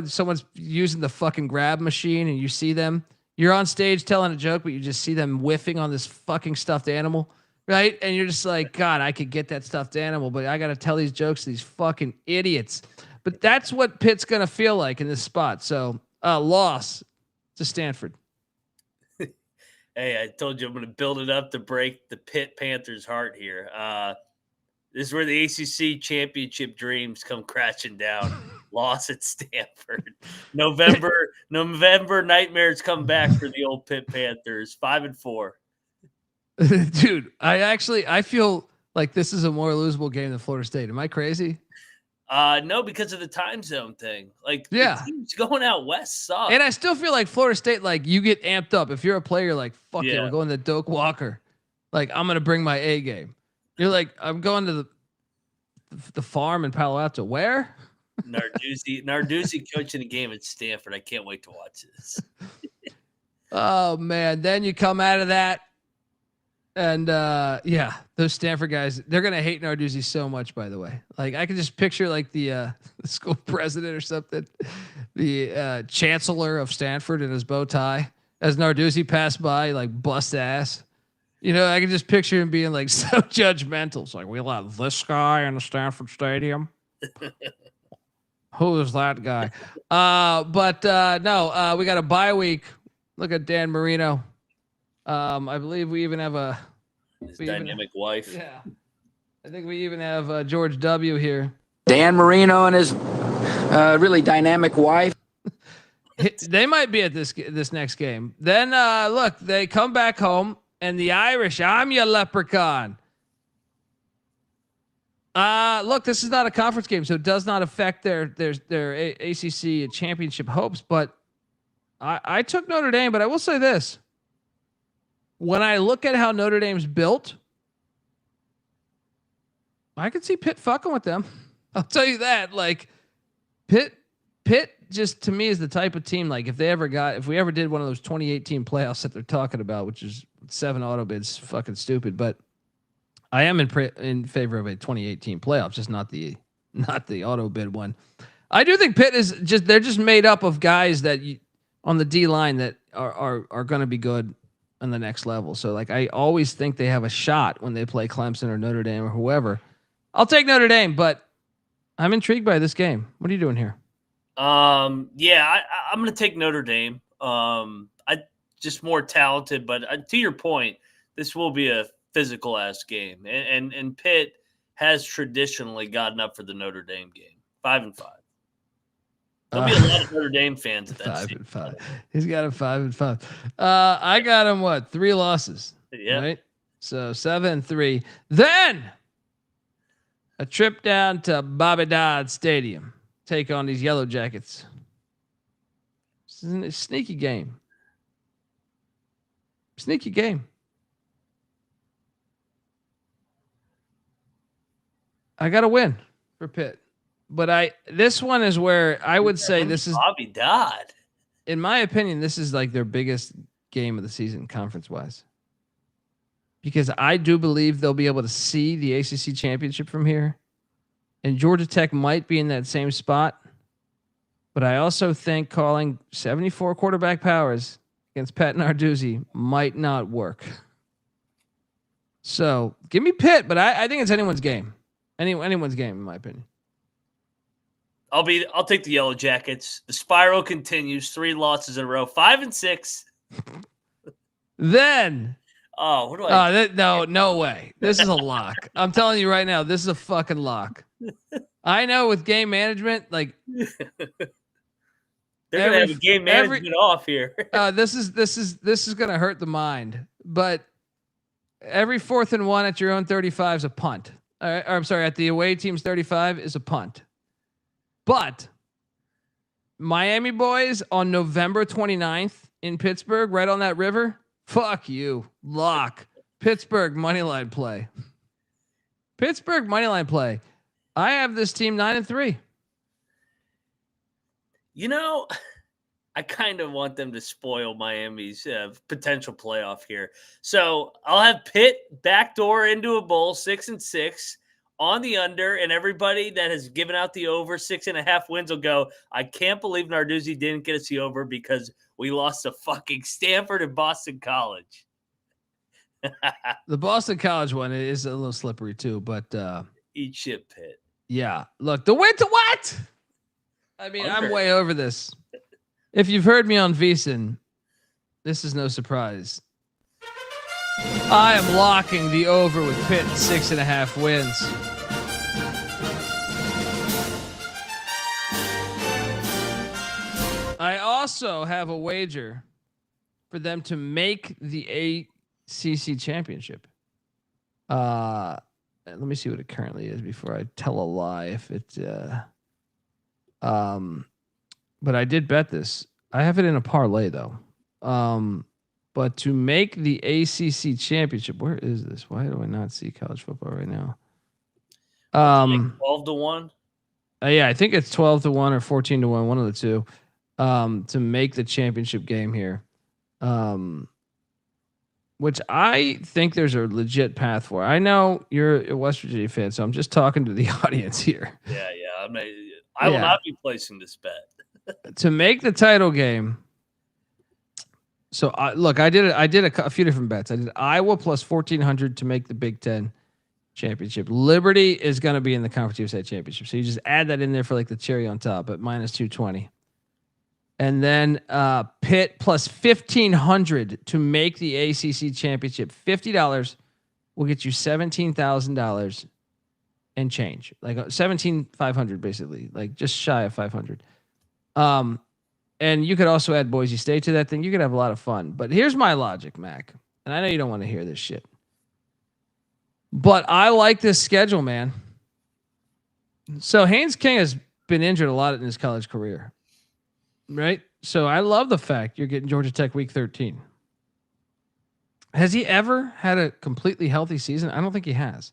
Someone's using the fucking grab machine and you see them. You're on stage telling a joke, but you just see them whiffing on this fucking stuffed animal. Right. And you're just like, God, I could get that stuffed animal, but I got to tell these jokes to these fucking idiots. But that's what Pitt's going to feel like in this spot. So loss to Stanford. Hey, I told you I'm going to build it up to break the Pitt Panthers' heart here. This is where the ACC Championship dreams come crashing down. Loss at Stanford. November nightmares come back for the old Pitt Panthers. 5-4. Dude, I feel like this is a more losable game than Florida State. Am I crazy? No, because of the time zone thing. The teams going out west suck. And I still feel like Florida State, you get amped up. If you're a player, fuck yeah, we're going to Doak Walker. I'm going to bring my A game. You're like, I'm going to the farm in Palo Alto. Where? Narduzzi coaching a game at Stanford. I can't wait to watch this. Oh man, then you come out of that, and yeah, those Stanford guys, they're gonna hate Narduzzi so much. By the way, like I can just picture like the school president or something, the chancellor of Stanford in his bow tie as Narduzzi passed by, like bust ass. You know, I can just picture him being like so judgmental. It's like, we let this guy in the Stanford Stadium. Who is that guy? But no, we got a bye week. Look at Dan Marino. I believe we even have his dynamic wife. Yeah, I think we even have George W. here. Dan Marino and his really dynamic wife. They might be at this next game. Then look, they come back home. And the Irish, I'm your leprechaun. Look, this is not a conference game, so it does not affect their ACC championship hopes. But I took Notre Dame, but I will say this: when I look at how Notre Dame's built, I could see Pitt fucking with them. I'll tell you that. Like Pitt just to me is the type of team, like if we ever did one of those 2018 playoffs that they're talking about, which is 7 auto bids, fucking stupid. But I am in favor of a 2018 playoffs, just not the auto bid one. I do think Pitt is they're just made up of guys that on the D line that are going to be good on the next level. So like I always think they have a shot when they play Clemson or Notre Dame or whoever. I'll take Notre Dame, but I'm intrigued by this game. What are you doing here? Yeah, I'm going to take Notre Dame. I just more talented, but to your point, this will be a physical ass game, and Pitt has traditionally gotten up for the Notre Dame game. 5-5. There'll be a lot of Notre Dame fans at that. 5-5. He's got a 5-5. I got him 3 losses. Yeah. Right. So 7-3. Then a trip down to Bobby Dodd Stadium. Take on these Yellow Jackets. This is a sneaky game. Sneaky game. I got to win for Pitt. But this one is where I would say this is Bobby Dodd. In my opinion, this is like their biggest game of the season conference-wise. Because I do believe they'll be able to see the ACC championship from here. And Georgia Tech might be in that same spot. But I also think calling 74 quarterback powers against Pat Narduzzi might not work. So give me Pitt, but I think it's anyone's game. Anyone's game, in my opinion. I'll take the Yellow Jackets. The spiral continues. 3 losses in a row. 5-6. Then. Oh, what do I? No way. This is a lock. I'm telling you right now, this is a fucking lock. I know with game management, like they're gonna have a game management off here. This is gonna hurt the mind. But every 4th and 1 at your own 35 is a punt. I'm sorry, at the away team's 35 is a punt. But Miami boys on November 29th in Pittsburgh, right on that river. Fuck you. Lock. Pittsburgh moneyline play. Pittsburgh moneyline play. I have this team 9-3. You know, I kind of want them to spoil Miami's potential playoff here. So I'll have Pitt backdoor into a bowl 6-6 on the under, and everybody that has given out the over 6.5 wins will go, I can't believe Narduzzi didn't get us the over because we lost to fucking Stanford and Boston College. The Boston College one is a little slippery too, but eat shit, Pitt. Yeah. Look, the win to what? I mean, under. I'm way over this. If you've heard me on VSiN, this is no surprise. I am locking the over with Pitt 6.5 wins. I also have a wager for them to make the ACC championship. Let me see what it currently is before I tell a lie. If it, but I did bet this. I have it in a parlay though. But to make the ACC championship, where is this? Why do I not see college football right now? 12-1. Yeah, I think it's 12-1 or 14-1, one of the two, to make the championship game here. Which I think there's a legit path for. I know you're a West Virginia fan, so I'm just talking to the audience here. Yeah. I will not be placing this bet. To make the title game. So I did a few different bets. I did Iowa plus 1,400 to make the Big Ten championship. Liberty is going to be in the Conference USA championship. So you just add that in there for like the cherry on top at minus 220. And then Pitt plus 1,500 to make the ACC championship. $50 will get you $17,000 and change, like 17,500 basically, like just shy of 500. And you could also add Boise State to that thing. You could have a lot of fun. But here's my logic, Mac. And I know you don't want to hear this shit, but I like this schedule, man. So Haynes King has been injured a lot in his college career. Right. So I love the fact you're getting Georgia Tech week 13. Has he ever had a completely healthy season? I don't think he has.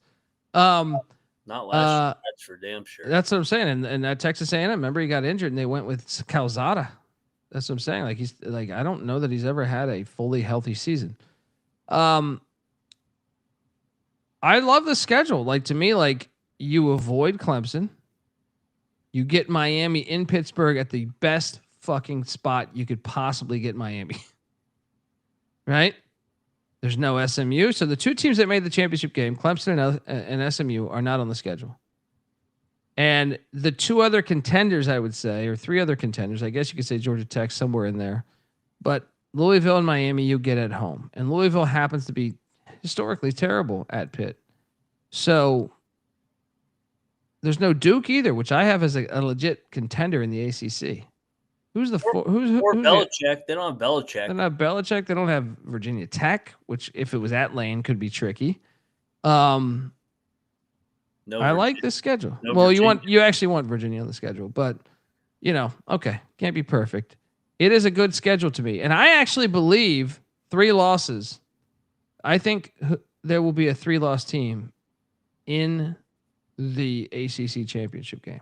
Not last year, that's for damn sure. That's what I'm saying. And at Texas A&M, remember he got injured and they went with Calzada. That's what I'm saying. Like he's like, I don't know that he's ever had a fully healthy season. I love the schedule. Like to me, like you avoid Clemson. You get Miami in Pittsburgh at the best fucking spot you could possibly get Miami. Right? There's no SMU. So the two teams that made the championship game, Clemson and SMU, are not on the schedule. And the two other contenders, I would say, or three other contenders, I guess you could say Georgia Tech somewhere in there. But Louisville and Miami, you get at home. And Louisville happens to be historically terrible at Pitt. So there's no Duke either, which I have as a legit contender in the ACC. Who's the who's Belichick? They don't have Belichick. They don't have Belichick. They don't have Virginia Tech, which if it was at Lane could be tricky. I like this schedule. Well, you actually want Virginia on the schedule, but okay, can't be perfect. It is a good schedule to me, and I actually believe 3 losses. I think there will be a 3-loss team in the ACC championship game.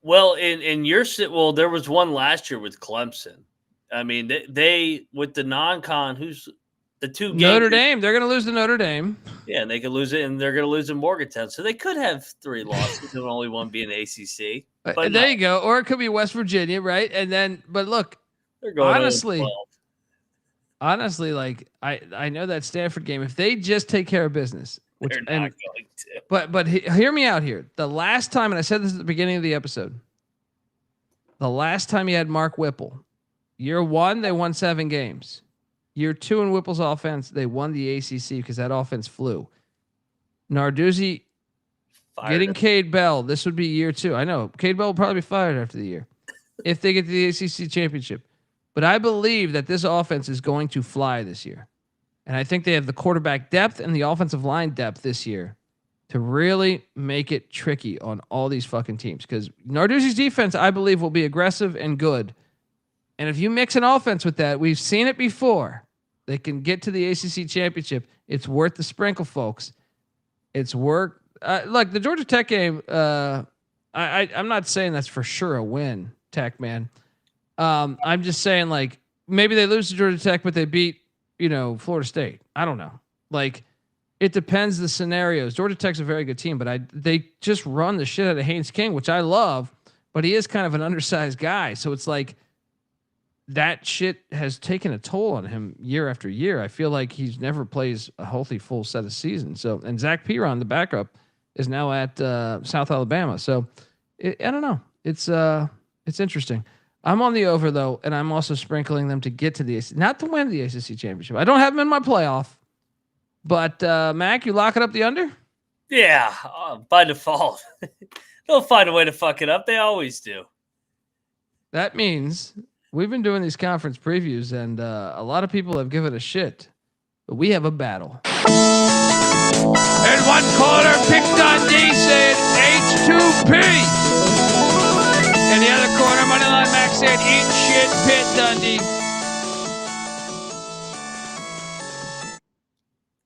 Well, in your there was one last year with Clemson. I mean, they with the non-con, who's the two games, Notre Dame. They're going to lose to Notre Dame. Yeah, and they could lose it, and they're going to lose in Morgantown. So they could have 3 losses, and only one being ACC. But there you go. Or it could be West Virginia, right? And then, but look, they're going honestly, like I know that Stanford game, if they just take care of business, which they're not going to. But hear me out here. The last time, and I said this at the beginning of the episode, the last time you had Mark Whipple, year 1, they won 7 games. Year 2 in Whipple's offense, they won the ACC because that offense flew. Narduzzi getting Cade Bell. This would be year 2. I know Cade Bell will probably be fired after the year if they get to the ACC championship. But I believe that this offense is going to fly this year. And I think they have the quarterback depth and the offensive line depth this year to really make it tricky on all these fucking teams. Because Narduzzi's defense, I believe, will be aggressive and good. And if you mix an offense with that, we've seen it before. They can get to the ACC championship. It's worth the sprinkle, folks. It's worth. Look, the Georgia Tech game. I'm not saying that's for sure a win, Tech man. I'm just saying like maybe they lose to Georgia Tech, but they beat Florida State. I don't know. Like it depends the scenarios. Georgia Tech's a very good team, but they just run the shit out of Haynes King, which I love. But he is kind of an undersized guy, so it's like. That shit has taken a toll on him year after year. I feel like he's never plays a healthy full set of seasons. So, and Zach Piron, the backup, is now at South Alabama. So, I don't know. It's interesting. I'm on the over though, and I'm also sprinkling them to get to the ACC, not to win the ACC championship. I don't have them in my playoff, but Mac, you locking up the under? Yeah, by default. They'll find a way to fuck it up. They always do. That means. We've been doing these conference previews, and a lot of people have given a shit. But we have a battle. In one corner, Pitt Dundee saying H2P. In the other corner, Moneyline Max said eat shit, Pitt Dundee.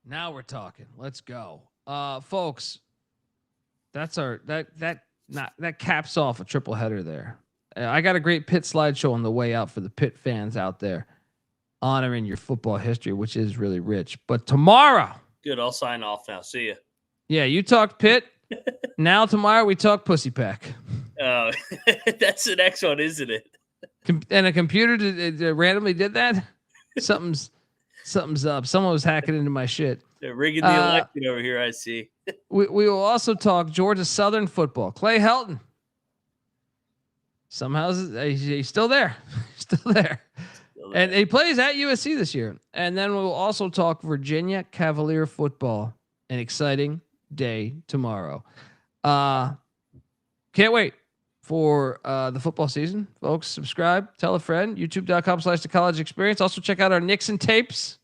Now we're talking. Let's go. Folks, That's that caps off a triple header there. I got a great Pitt slideshow on the way out for the Pitt fans out there, honoring your football history, which is really rich. But tomorrow, good. I'll sign off now. See ya. Yeah, you talked Pitt. Now tomorrow we talk Pussy Pack. Oh, that's the next one, isn't it? And a computer randomly did that. Something's up. Someone was hacking into my shit. They're rigging the election over here. I see. we will also talk Georgia Southern football. Clay Helton. Somehow he's still there. Still there. And he plays at USC this year. And then we'll also talk Virginia Cavalier football. An exciting day tomorrow. Can't wait for the football season, folks. Subscribe, tell a friend. YouTube.com/The College Experience. Also check out our Nixon tapes,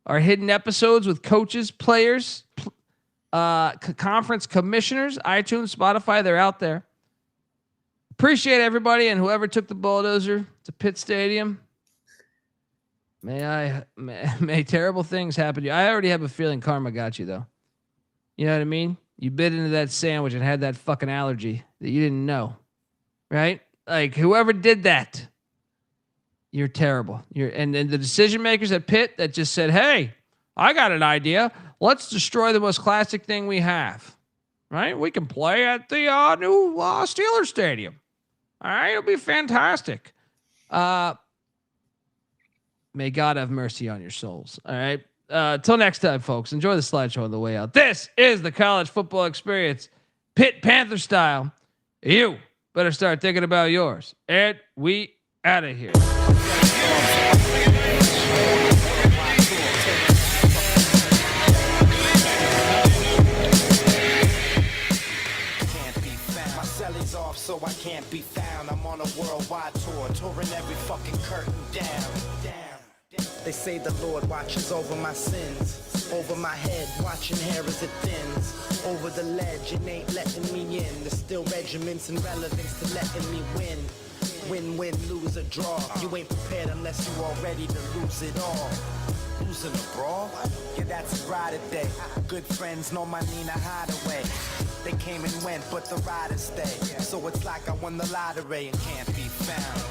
our hidden episodes with coaches, players, conference commissioners, iTunes, Spotify. They're out there. Appreciate everybody and whoever took the bulldozer to Pitt Stadium. May terrible things happen to you. I already have a feeling karma got you, though. You know what I mean? You bit into that sandwich and had that fucking allergy that you didn't know, right? Like whoever did that, you're terrible. And the decision makers at Pitt that just said, "Hey, I got an idea. Let's destroy the most classic thing we have, right? We can play at the new Steelers Stadium. All right, it'll be fantastic." May God have mercy on your souls. All right. Till next time, folks. Enjoy the slideshow on the way out. This is the College Football Experience, Pitt Panther style. You better start thinking about yours. And we out of here. Off, so I can't be found. I'm on a worldwide tour, touring every fucking curtain down. They say the Lord watches over my sins, over my head, watching hair as it thins. Over the ledge, it ain't letting me in. There's still regiments and relevance to letting me win. Win, lose or draw. You ain't prepared unless you all ready to lose it all. Losing a brawl? Yeah, that's a ride day. Good friends know my Nina Hideaway. They came and went, but the riders stay. So it's like I won the lottery and can't be found.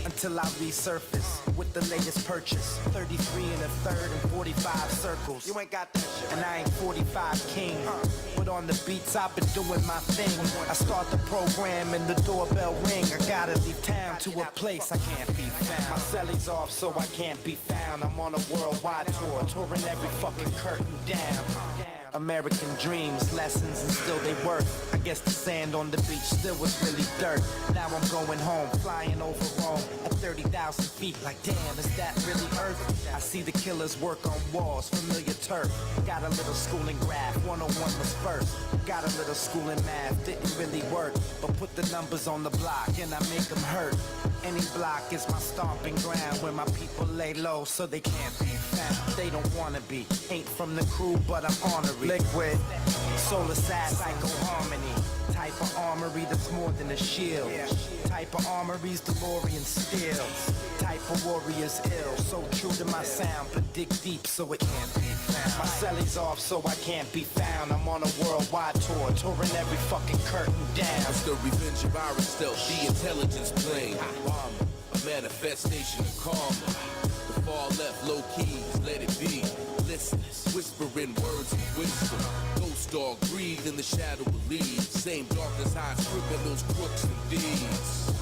Until I resurface with the latest purchase. 33 and a third and 45 circles. You ain't got that shit. And I ain't 45 king. But on the beats, I've been doing my thing. I start the program and the doorbell ring. I gotta leave town to a place I can't be found. My celly's off, so I can't be found. I'm on a worldwide tour, touring every fucking curtain down. American dreams, lessons, and still they work. I guess the sand on the beach still was really dirt. Now I'm going home, flying over Rome at 30,000 feet. Like, damn, is that really Earth? I see the killers work on walls, familiar turf. Got a little school in graph, 101 was first. Got a little school in math, didn't really work. But put the numbers on the block and I make them hurt. Any block is my stomping ground where my people lay low so they can't be found. They don't wanna be, ain't from the crew, but I'm honorary. Liquid, solar sass, psycho harmony. Type of armory that's more than a shield. Type of armory's DeLorean steel. Type of warrior's ill. So true to my sound, but dig deep so it can't be found. My celly's off so I can't be found. I'm on a worldwide tour, touring every fucking curtain down. It's the revenge of our stealth, the intelligence plane. Bomber, a manifestation of karma. The far left, low keys, let it be. Listeners, whispering words of wisdom. Ghost dog, breathe in the shadow of leaves. Same darkness hides scribbling those crooks and deeds.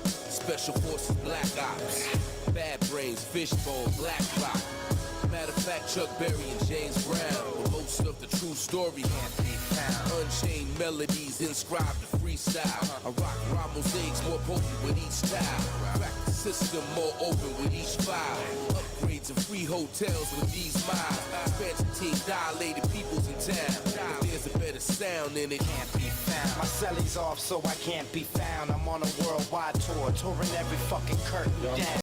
Special forces, black ops. Bad brains, fishbone, black rock. Matter of fact, Chuck Berry and James Brown. But most of the true story can't be found. Unchained melodies inscribed to freestyle. I rock raw mosaics more potent with each style. Crack the system more open with each file. Upgrades and free hotels with these miles. Expansion team dilated peoples in town. If there's a better sound in it, can't be found. My celly's off so I can't be found. I'm on a worldwide tour, touring every fucking curtain down.